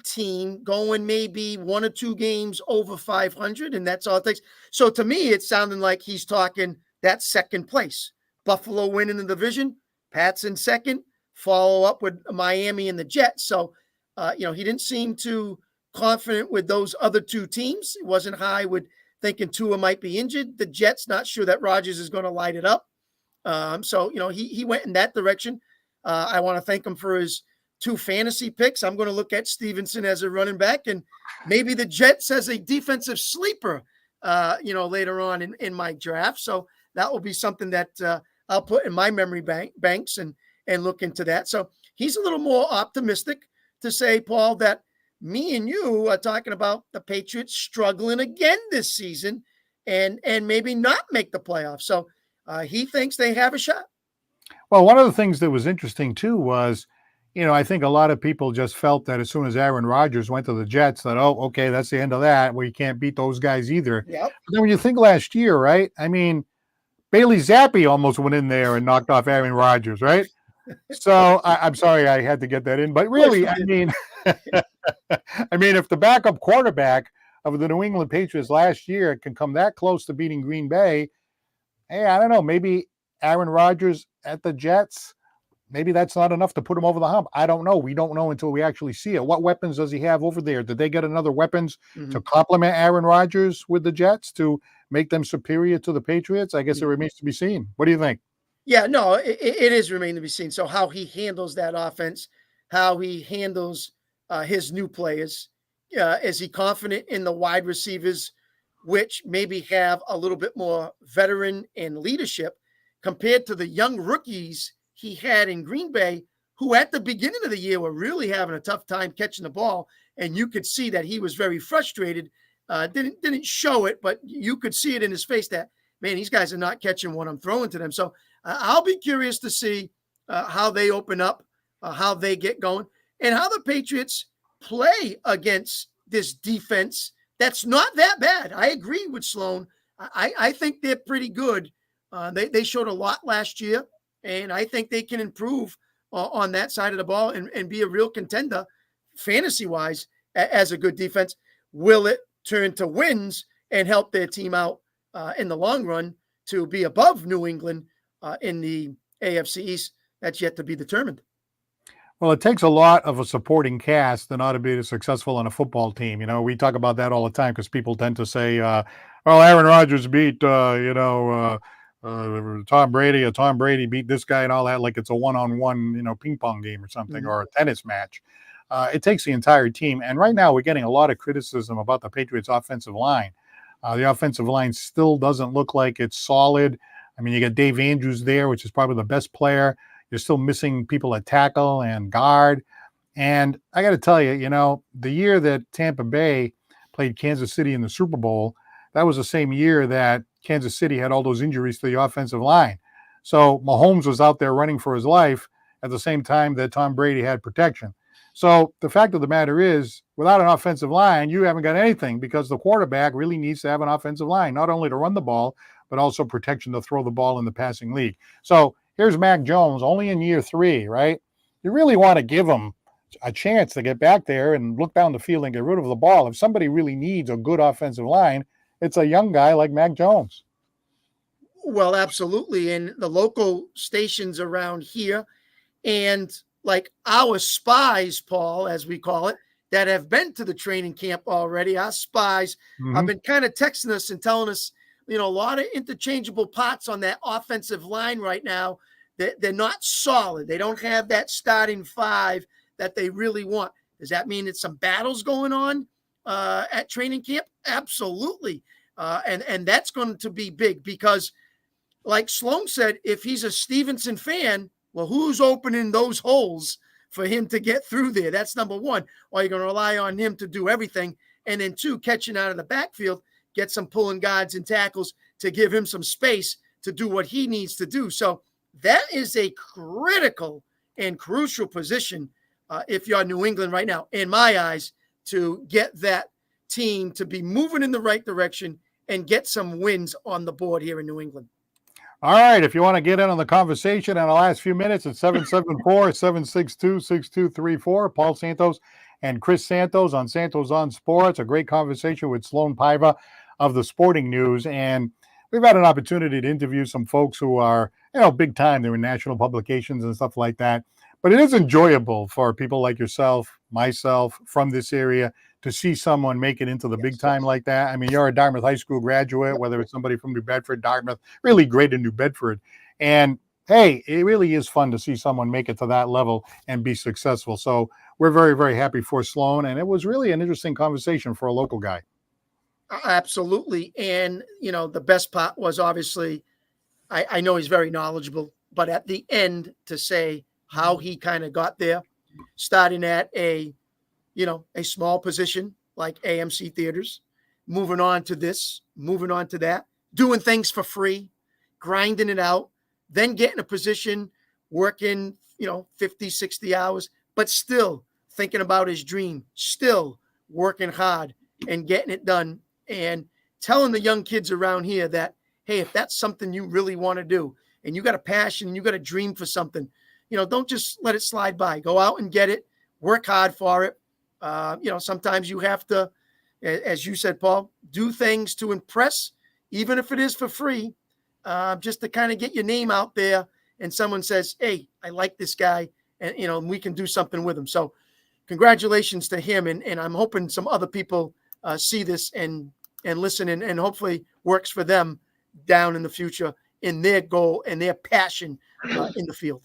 team going maybe 1 or 2 games over 500, and that's all it takes. So to me, it's sounding like he's talking that second place. Buffalo winning the division, Pats in second, follow up with Miami and the Jets. So, he didn't seem too confident with those other 2 teams. It wasn't high with thinking Tua might be injured. The Jets, not sure that Rodgers is going to light it up. So he went in that direction. I want to thank him for his 2 fantasy picks. I'm going to look at Stevenson as a running back and maybe the Jets as a defensive sleeper, later on in my draft. So that will be something that I'll put in my memory banks and look into that. So he's a little more optimistic to say, Paul, that me and you are talking about the Patriots struggling again this season and maybe not make the playoffs. So he thinks they have a shot. Well, one of the things that was interesting too was, I think a lot of people just felt that as soon as Aaron Rodgers went to the Jets that, oh, okay, that's the end of that. We can't beat those guys either. Yep. But then when you think last year, right? I mean, Bailey Zappi almost went in there and knocked off Aaron Rodgers, right? So I'm sorry I had to get that in, but really, I mean, if the backup quarterback of the New England Patriots last year can come that close to beating Green Bay, hey, I don't know, maybe Aaron Rodgers at the Jets, maybe that's not enough to put him over the hump. I don't know. We don't know until we actually see it. What weapons does he have over there? Did they get another weapons to complement Aaron Rodgers with the Jets to make them superior to the Patriots? I guess it remains to be seen. What do you think? Yeah, no, it is remain to be seen. So how he handles that offense, how he handles his new players. Is he confident in the wide receivers, which maybe have a little bit more veteran and leadership compared to the young rookies he had in Green Bay, who at the beginning of the year were really having a tough time catching the ball, and you could see that he was very frustrated. Didn't show it, but you could see it in his face that, man, these guys are not catching what I'm throwing to them. So I'll be curious to see how they open up, how they get going, and how the Patriots play against this defense that's not that bad. I agree with Sloan. I think they're pretty good. They showed a lot last year, and I think they can improve on that side of the ball and be a real contender fantasy-wise as a good defense. Will it turn to wins and help their team out in the long run to be above New England in the AFC East? That's yet to be determined. Well, it takes a lot of a supporting cast in order to be successful on a football team. You know, we talk about that all the time because people tend to say, well, Aaron Rodgers beat, Tom Brady, or Tom Brady beat this guy and all that, like it's a one-on-one, ping pong game or something, or a tennis match. It takes the entire team. And right now we're getting a lot of criticism about the Patriots offensive line. The offensive line still doesn't look like it's solid. I mean, you got Dave Andrews there, which is probably the best player. You're still missing people at tackle and guard. And I got to tell you, the year that Tampa Bay played Kansas City in the Super Bowl, that was the same year that Kansas City had all those injuries to the offensive line. So Mahomes was out there running for his life at the same time that Tom Brady had protection. So the fact of the matter is, without an offensive line, you haven't got anything, because the quarterback really needs to have an offensive line, not only to run the ball, but also protection to throw the ball in the passing league. So here's Mac Jones, only in year 3, right? You really want to give him a chance to get back there and look down the field and get rid of the ball. If somebody really needs a good offensive line, it's a young guy like Mac Jones. Well, absolutely. And the local stations around here, and like our spies, Paul, as we call it, that have been to the training camp already, our spies have been kind of texting us and telling us, a lot of interchangeable parts on that offensive line right now. They're not solid. They don't have that starting 5 that they really want. Does that mean it's some battles going on at training camp? Absolutely. And that's going to be big because, like Sloan said, if he's a Stevenson fan, well, who's opening those holes for him to get through there? That's number one. Or you're going to rely on him to do everything. And then 2, catching out of the backfield, get some pulling guards and tackles to give him some space to do what he needs to do. So that is a critical and crucial position if you're New England right now, in my eyes, to get that team to be moving in the right direction and get some wins on the board here in New England. All right, if you want to get in on the conversation in the last few minutes, it's 774-762-6234. Paul Santos and Chris Santos on Santos on Sports. A great conversation with Sloan Piva of the Sporting News. And we've had an opportunity to interview some folks who are, big time. They're in national publications and stuff like that. But it is enjoyable for people like yourself, myself, from this area, to see someone make it into the big time like that. I mean, you're a Dartmouth High School graduate, whether it's somebody from New Bedford, Dartmouth, really great in New Bedford. And hey, it really is fun to see someone make it to that level and be successful. So we're very, very happy for Sloan. And it was really an interesting conversation for a local guy. Absolutely. And, the best part was obviously, I know he's very knowledgeable, but at the end, to say how he kind of got there, starting at a small position like AMC Theaters, moving on to this, moving on to that, doing things for free, grinding it out, then getting a position, working, 50, 60 hours, but still thinking about his dream, still working hard and getting it done, and telling the young kids around here that, hey, if that's something you really want to do and you got a passion and you got a dream for something, don't just let it slide by. Go out and get it, work hard for it. Sometimes you have to, as you said, Paul, do things to impress, even if it is for free, just to kind of get your name out there. And someone says, hey, I like this guy, and, we can do something with him. So congratulations to him. And I'm hoping some other people see this and listen and hopefully works for them down in the future in their goal and their passion in the field.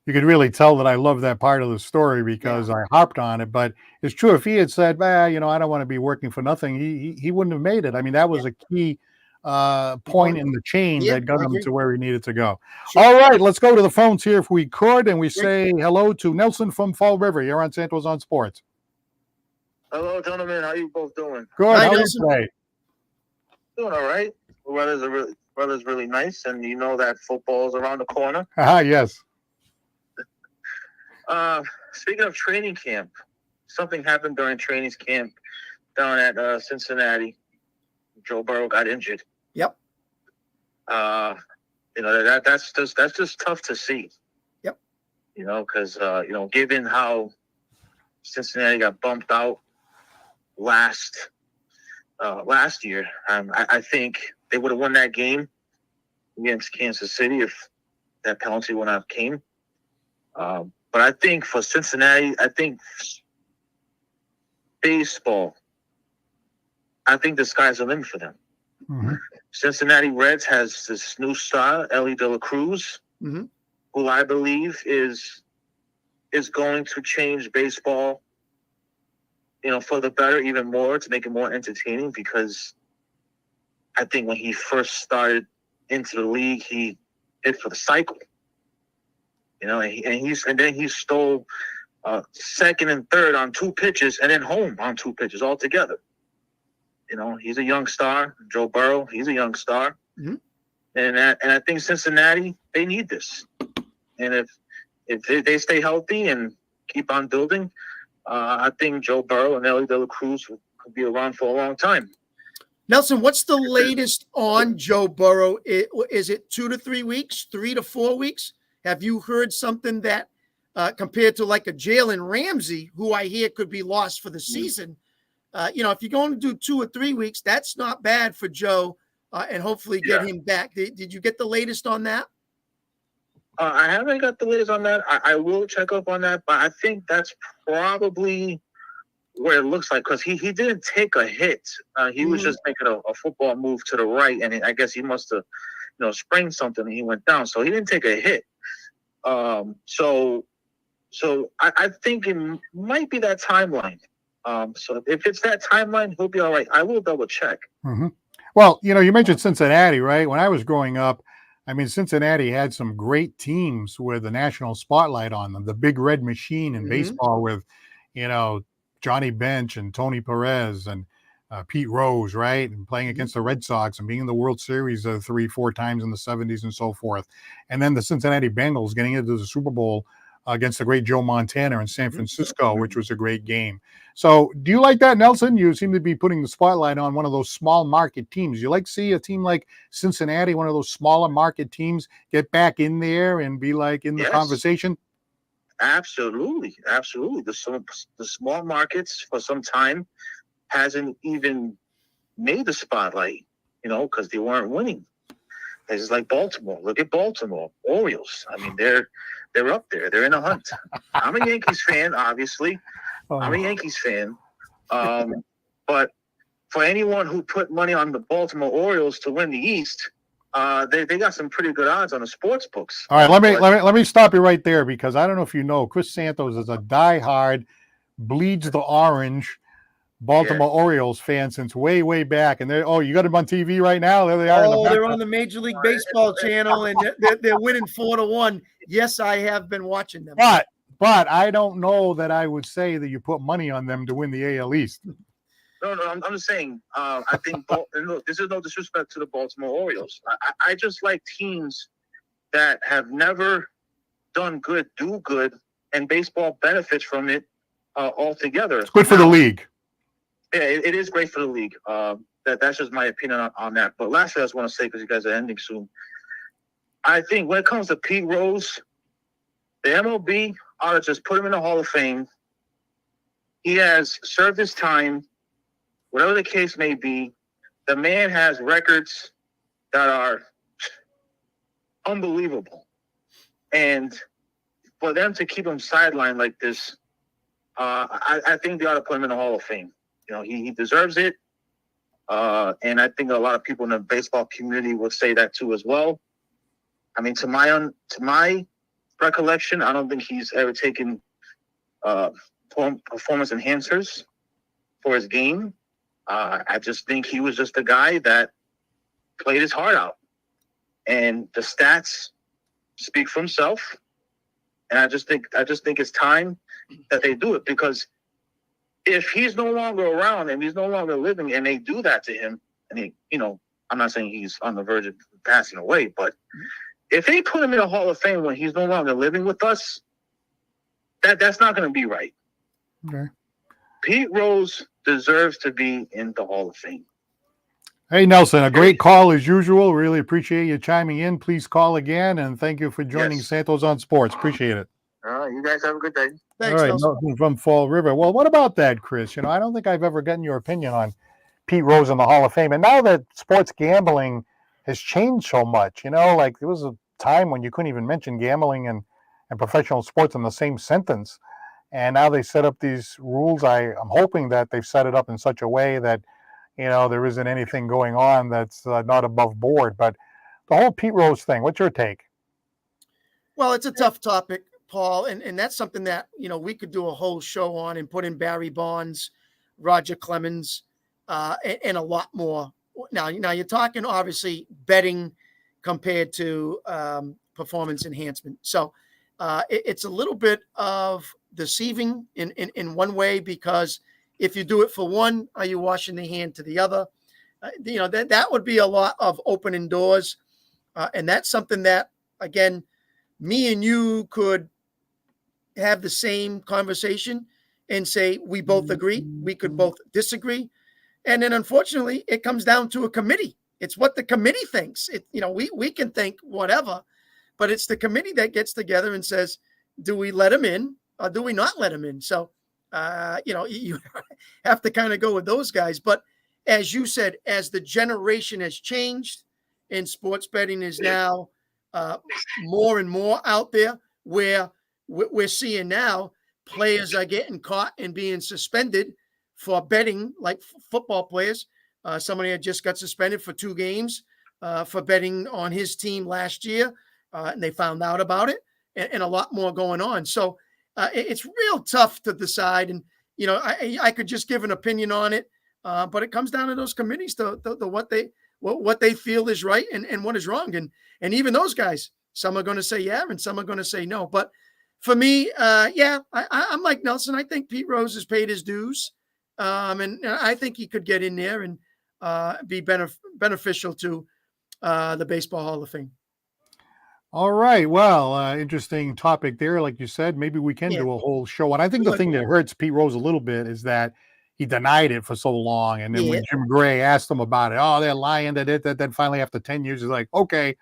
You could really tell that I love that part of the story because I harped on it. But it's true, if he had said, I don't want to be working for nothing, he wouldn't have made it. I mean, that was a key point in the chain Yeah, that got I him agree. to where he needed to go. Sure. All right, let's go to the phones here if we could, and we Great. say hello to Nelson from Fall River. You're on Santos on Sports. Hello, gentlemen. How you both doing? Good. Hi, How are you Nelson. today? Doing all right. The weather's really nice, and you know that football's around the corner. Yes. Speaking of training camp, something happened during training camp down at Cincinnati. Joe Burrow got injured. Yep. That's just tough to see. Yep. Because given how Cincinnati got bumped out last year, I think they would have won that game against Kansas City if that penalty would not have came. But I think for Cincinnati, I think baseball, I think the sky's the limit for them. Mm-hmm. Cincinnati Reds has this new star, Ellie De La Cruz, Mm-hmm. who I believe is going to change baseball, for the better even more, to make it more entertaining, because I think when he first started into the league, he hit for the cycle. And then he stole second and third on 2 pitches, and then home on 2 pitches altogether. He's a young star. Joe Burrow, he's a young star. Mm-hmm. And I think Cincinnati, they need this. And if they stay healthy and keep on building, I think Joe Burrow and Ellie De La Cruz could be around for a long time. Nelson, what's the latest on Joe Burrow? Is it 2 to 3 weeks, 3 to 4 weeks? Have you heard something that compared to like a Jalen Ramsey, who I hear could be lost for the season? If you're going to do 2 or 3 weeks, that's not bad for Joe, and hopefully get him back. Did you get the latest on that? I haven't got the latest on that. I will check up on that, but I think that's probably where it looks like, because he didn't take a hit. He was just making a football move to the right, and I guess he must have, sprained something, and he went down. So he didn't take a hit. So I think it might be that timeline. So if it's that timeline, he'll be all right. I will double check. Mm-hmm. Well, you mentioned Cincinnati, right? When I was growing up, Cincinnati had some great teams with the national spotlight on them. The Big Red Machine in baseball with, Johnny Bench and Tony Perez and Pete Rose, right? And playing against the Red Sox and being in the World Series 3-4 times in the 70s and so forth. And then the Cincinnati Bengals getting into the Super Bowl against the great Joe Montana in San Francisco, which was a great game. So do you like that, Nelson? You seem to be putting the spotlight on one of those small market teams. You like to see a team like Cincinnati, one of those smaller market teams, get back in there and be like in the conversation? Absolutely. The small markets for some time hasn't even made the spotlight, because they weren't winning. It's like Baltimore. Look at Baltimore Orioles. They're up there. They're in a hunt. I'm a Yankees fan, obviously. I'm a Yankees fan. But for anyone who put money on the Baltimore Orioles to win the East, they got some pretty good odds on the sports books. All right, let me stop you right there, because I don't know if you know, Chris Santos is a diehard, bleeds the orange Baltimore Orioles fan since way back. And you got them on TV right now? There they are. They're on the Major League Baseball channel, and they're winning 4-1. Yes, I have been watching them. But I don't know that I would say that you put money on them to win the AL East. No, I'm just saying. I think this is no disrespect to the Baltimore Orioles. I just like teams that have never done good, do good, and baseball benefits from it altogether. It's good for the league. Yeah, it is great for the league. That's just my opinion on that. But lastly, I just want to say, because you guys are ending soon, I think when it comes to Pete Rose, the MLB ought to just put him in the Hall of Fame. He has served his time, whatever the case may be. The man has records that are unbelievable. And for them to keep him sidelined like this, I think they ought to put him in the Hall of Fame. He deserves it. And I think a lot of people in the baseball community will say that too as well. To my recollection, I don't think he's ever taken performance enhancers for his game. I just think he was just a guy that played his heart out. And the stats speak for himself. And I just think it's time that they do it, because if he's no longer around and he's no longer living and they do that to him, and he, I'm not saying he's on the verge of passing away, but if they put him in the Hall of Fame when he's no longer living with us, that's not going to be right. Okay. Pete Rose deserves to be in the Hall of Fame. Hey, Nelson, a great call as usual. Really appreciate you chiming in. Please call again, and thank you for joining Santos on Sports. Appreciate it. All right, you guys have a good day. Thanks, All right, Nelson. Nelson from Fall River. Well, what about that, Chris? I don't think I've ever gotten your opinion on Pete Rose in the Hall of Fame. And now that sports gambling has changed so much, like there was a time when you couldn't even mention gambling and professional sports in the same sentence. And now they set up these rules. I'm hoping that they've set it up in such a way that there isn't anything going on that's not above board. But the whole Pete Rose thing, what's your take? Well, it's a tough topic, Paul, and that's something that, we could do a whole show on and put in Barry Bonds, Roger Clemens, and a lot more. Now you're talking obviously betting compared to performance enhancement. So it's a little bit of deceiving in one way, because if you do it for one, are you washing the hand to the other? That would be a lot of opening doors. And that's something that, again, me and you could have the same conversation and say, we both agree. We could both disagree. And then unfortunately, it comes down to a committee. It's what the committee thinks. We can think whatever, but it's the committee that gets together and says, do we let him in or do we not let him in? So, you have to kind of go with those guys. But as you said, as the generation has changed and sports betting is now more and more out there, where we're seeing now players are getting caught and being suspended for betting, like football players. Somebody had just got suspended for 2 games for betting on his team last year, and they found out about it, and a lot more going on. So it's real tough to decide. And, I could just give an opinion on it, but it comes down to those committees to what they feel is right and what is wrong. And even those guys, some are going to say yeah, and some are going to say no. But for me, I'm like Nelson. I think Pete Rose has paid his dues. And I think he could get in there and be beneficial to the Baseball Hall of Fame. All right. Well, interesting topic there. Like you said, maybe we can do a whole show. And I think the thing that hurts Pete Rose a little bit is that he denied it for so long. And then when Jim Gray asked him about it, they're lying. Then finally after 10 years, he's like, okay,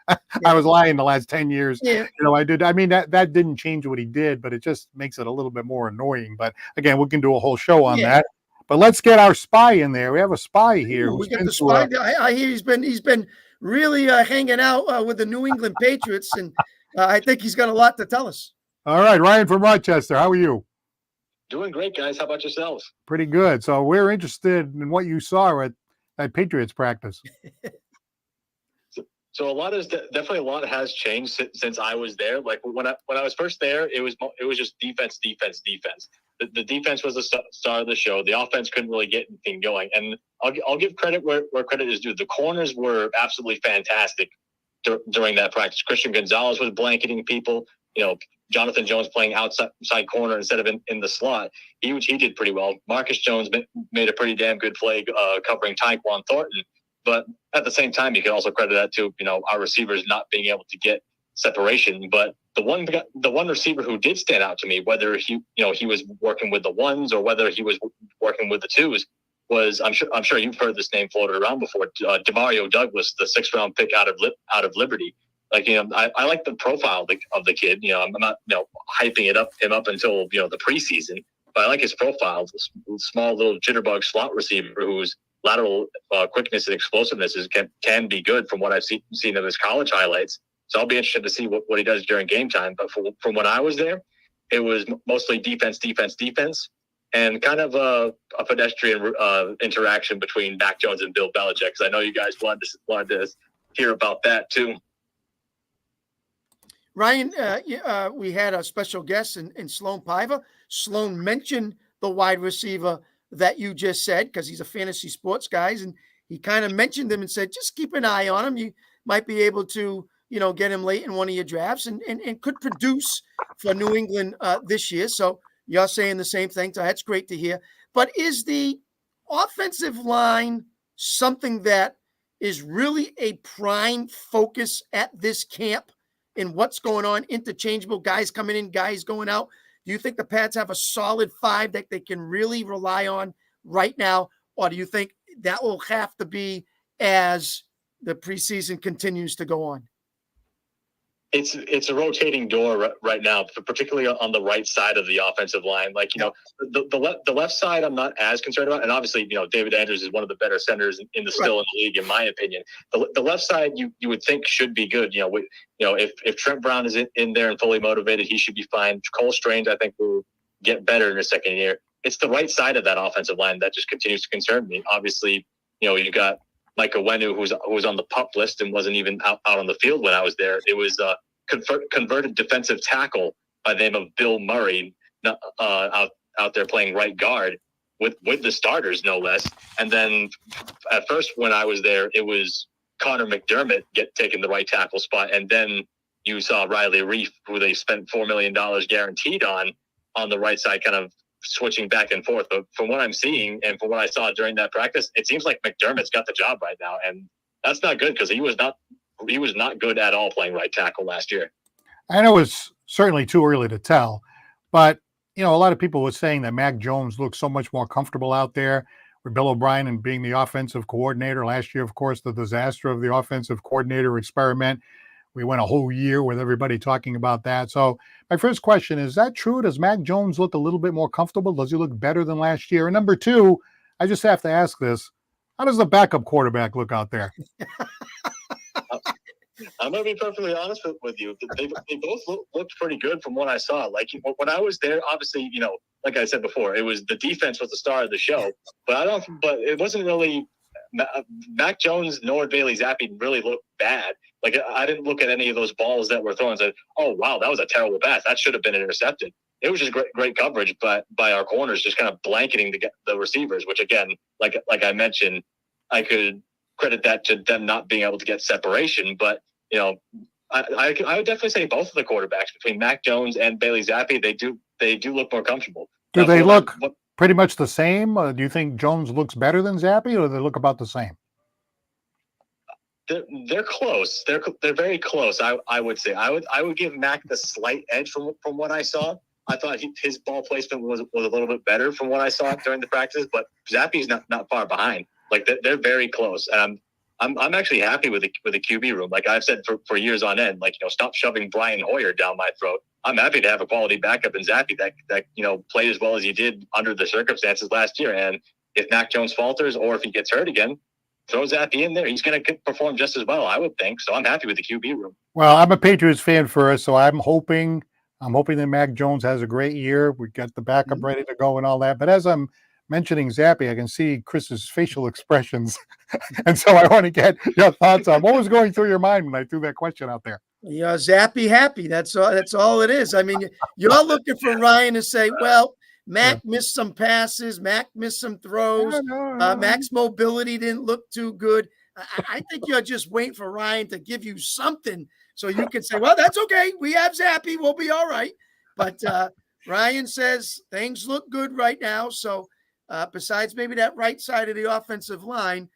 I was lying the last 10 years. Yeah. I did. I mean, that didn't change what he did, but it just makes it a little bit more annoying. But again, we can do a whole show on that. But let's get our spy in there. We have a spy here. We got the spy. I hear he's been really hanging out with the New England Patriots, and I think he's got a lot to tell us. All right, Ryan from Rochester, how are you? Doing great, guys. How about yourselves? Pretty good. So we're interested in what you saw at Patriots practice. So definitely a lot has changed since I was there. Like when I was first there, it was just defense. The defense was the star of the show. The offense couldn't really get anything going. And I'll give credit where credit is due. The corners were absolutely fantastic during that practice. Christian Gonzalez was blanketing people. Jonathan Jones playing outside corner instead of in the slot. He did pretty well. Marcus Jones made a pretty damn good play covering Tyquan Thornton. But at the same time, you can also credit that to our receivers not being able to get separation. But the one receiver who did stand out to me, whether he was working with the ones or whether he was working with the twos, was I'm sure you've heard this name floated around before. Demario Douglas, the 6th round pick out of Liberty. Like I like the profile of the kid. I'm not hyping him up until the preseason, but I like his profile. This small little jitterbug slot receiver whose lateral quickness and explosiveness can be good from what I've seen of his college highlights. So I'll be interested to see what he does during game time. But from when I was there, it was mostly defense, and kind of a pedestrian interaction between Mac Jones and Bill Belichick. Because I know you guys wanted to hear about that too. Ryan, we had a special guest in Sloan Piva. Sloan mentioned the wide receiver that you just said because he's a fantasy sports guy, and he kind of mentioned him and said, just keep an eye on him. You might be able to, get him late in one of your drafts and could produce for New England this year. So you're saying the same thing. So that's great to hear. But is the offensive line something that is really a prime focus at this camp in what's going on? Interchangeable guys coming in, guys going out. Do you think the Pats have a solid 5 that they can really rely on right now? Or do you think that will have to be as the preseason continues to go on? It's a rotating door right now, particularly on the right side of the offensive line. Like, the left side, I'm not as concerned about. And obviously, David Andrews is one of the better centers still in the league, in my opinion. The left side, you would think should be good. If Trent Brown is in there and fully motivated, he should be fine. Cole Strange, I think, will get better in his second year. It's the right side of that offensive line that just continues to concern me. Obviously, you got Micah Wenu, who was on the PUP list and wasn't even out on the field when I was there. It was converted defensive tackle by the name of Bill Murray, out there playing right guard with the starters, no less. And then at first when I was there, it was Connor McDermott taking the right tackle spot. And then you saw Riley Reif, who they spent $4 million guaranteed on the right side, kind of switching back and forth. But from what I'm seeing and from what I saw during that practice, it seems like McDermott's got the job right now. And that's not good, because he was not good at all playing right tackle last year. I know it's certainly too early to tell, but a lot of people were saying that Mac Jones looks so much more comfortable out there with Bill O'Brien and being the offensive coordinator. Last year, of course, the disaster of the offensive coordinator experiment. We went a whole year with everybody talking about that. So my first question, is that true? Does Mac Jones look a little bit more comfortable? Does he look better than last year? And number two, I just have to ask this. How does the backup quarterback look out there? I'm going to be perfectly honest with you. They both looked pretty good from what I saw. Like, when I was there, obviously, like I said before, the defense was the star of the show. But it wasn't really Mac Jones nor Bailey Zappi really looked bad. Like, I didn't look at any of those balls that were thrown and said, oh, wow, that was a terrible pass. That should have been intercepted. It was just great coverage by our corners, just kind of blanketing the receivers, which, again, like I mentioned, I could credit that to them not being able to get separation. But, I would definitely say both of the quarterbacks, between Mac Jones and Bailey Zappi, they do look more comfortable. Do they look pretty much the same? Do you think Jones looks better than Zappi, or do they look about the same? They're close. They're very close. I would say I would give Mac the slight edge from what I saw. I thought his ball placement was a little bit better from what I saw during the practice, but Zappi's not far behind. Like, they're very close. And I'm actually happy with the QB room. Like I've said for years on end, like, stop shoving Brian Hoyer down my throat. I'm happy to have a quality backup in Zappi that played as well as he did under the circumstances last year. And if Mac Jones falters, or if he gets hurt again, throw Zappi in there. He's going to perform just as well, I would think. So I'm happy with the QB room. Well, I'm a Patriots fan first, so I'm hoping that Mac Jones has a great year. We got the backup ready to go and all that. But as I'm mentioning Zappi, I can see Chris's facial expressions. And so I want to get your thoughts on what was going through your mind when I threw that question out there. Yeah, Zappi happy. That's all it is. I mean, you're looking for Ryan to say, well, Mac missed some passes. Mac missed some throws. Mac's mobility didn't look too good. I think you're just waiting for Ryan to give you something so you can say, well, that's okay. We have Zappi. We'll be all right. But Ryan says things look good right now. So besides maybe that right side of the offensive line,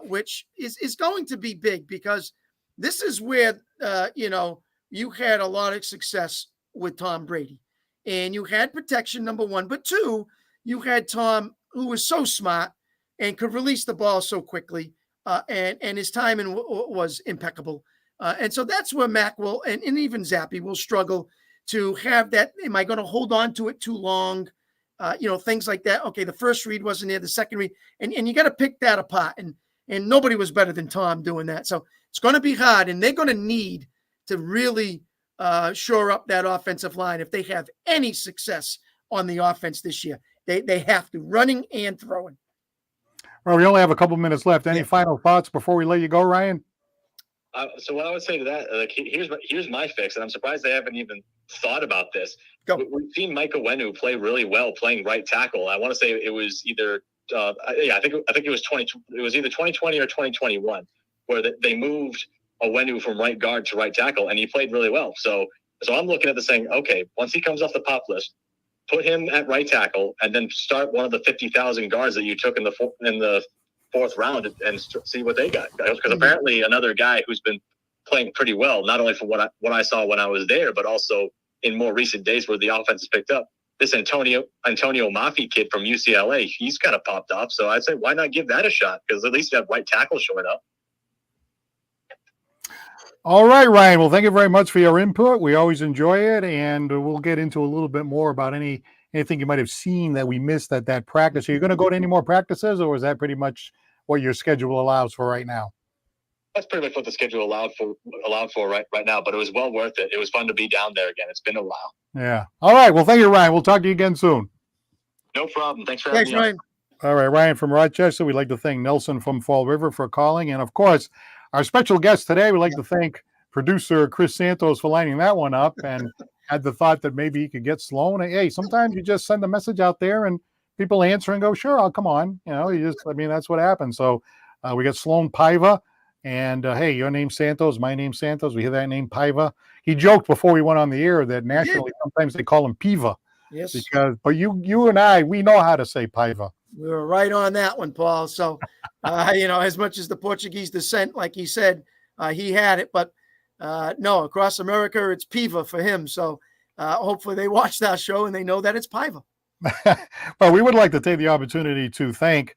which is going to be big, because this is where, you had a lot of success with Tom Brady. And you had protection, number one. But two, you had Tom, who was so smart and could release the ball so quickly. And his timing was impeccable. And so that's where Mac will, and even Zappi will struggle to have that. Am I going to hold on to it too long? Things like that. Okay, the first read wasn't there, the second read. And you got to pick that apart. And nobody was better than Tom doing that. So it's going to be hard. And they're going to need to really shore up that offensive line if they have any success on the offense this year. They have to, running and throwing. Well, we only have a couple minutes left. Any final thoughts before we let you go, Ryan? So what I would say to that, like, here's my fix, and I'm surprised they haven't even thought about this. Go. We've seen Micah Wenu play really well playing right tackle. I want to say it was either I think it was 20. It was either 2020 or 2021 where they moved Owenu from right guard to right tackle, and he played really well. So I'm looking at this saying, okay, once he comes off the PUP list, put him at right tackle, and then start one of the 50,000 guards that you took in the fourth round and see what they got. Because apparently another guy who's been playing pretty well, not only for what I saw when I was there, but also in more recent days where the offense has picked up. This Antonio Mafi kid from UCLA, he's kind of popped off. So I'd say, why not give that a shot? Because at least you have right tackle showing up. All right, Ryan. Well, thank you very much for your input. We always enjoy it, and we'll get into a little bit more about anything you might have seen that we missed at that practice. Are you going to go to any more practices, or is that pretty much what your schedule allows for right now? That's pretty much what the schedule allowed for right now. But it was well worth it. It was fun to be down there again. It's been a while. Yeah. All right. Well, thank you, Ryan. We'll talk to you again soon. No problem. Thanks for having me. Ryan. All right, Ryan from Rochester. We'd like to thank Nelson from Fall River for calling. And, of course, our special guest today, we'd like to thank producer Chris Santos for lining that one up and had the thought that maybe he could get Sloan. Hey, sometimes you just send a message out there and people answer and go, sure, I'll come on. That's what happens. So we got Sloan Piva. And, hey, your name's Santos, my name's Santos. We hear that name, Piva. He joked before we went on the air that nationally sometimes they call him Piva. Yes. But you and I, we know how to say Piva. We were right on that one, Paul. So, as much as the Portuguese descent, like he said, he had it. But no, across America, it's Piva for him. So hopefully they watch that show and they know that it's Piva. Well, we would like to take the opportunity to thank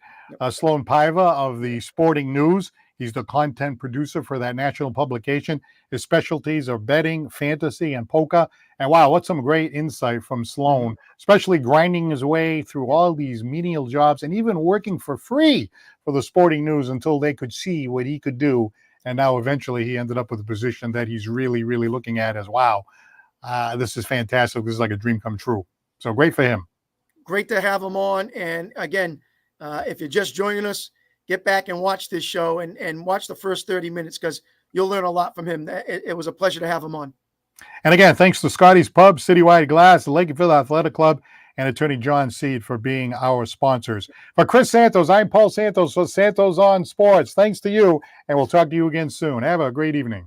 Sloan Piva of the Sporting News. He's the content producer for that national publication. His specialties are betting, fantasy, and polka. And wow, what's some great insight from Sloan, especially grinding his way through all these menial jobs and even working for free for the Sporting News until they could see what he could do. And now eventually he ended up with a position that he's really, really looking at as, wow, this is fantastic. This is like a dream come true. So great for him. Great to have him on. And again, if you're just joining us, get back and watch this show and watch the first 30 minutes because you'll learn a lot from him. It was a pleasure to have him on. And again, thanks to Scotty's Pub, Citywide Glass, the Lakeville Athletic Club, and attorney John Seed for being our sponsors. For Chris Santos, I'm Paul Santos for Santos on Sports. Thanks to you, and we'll talk to you again soon. Have a great evening.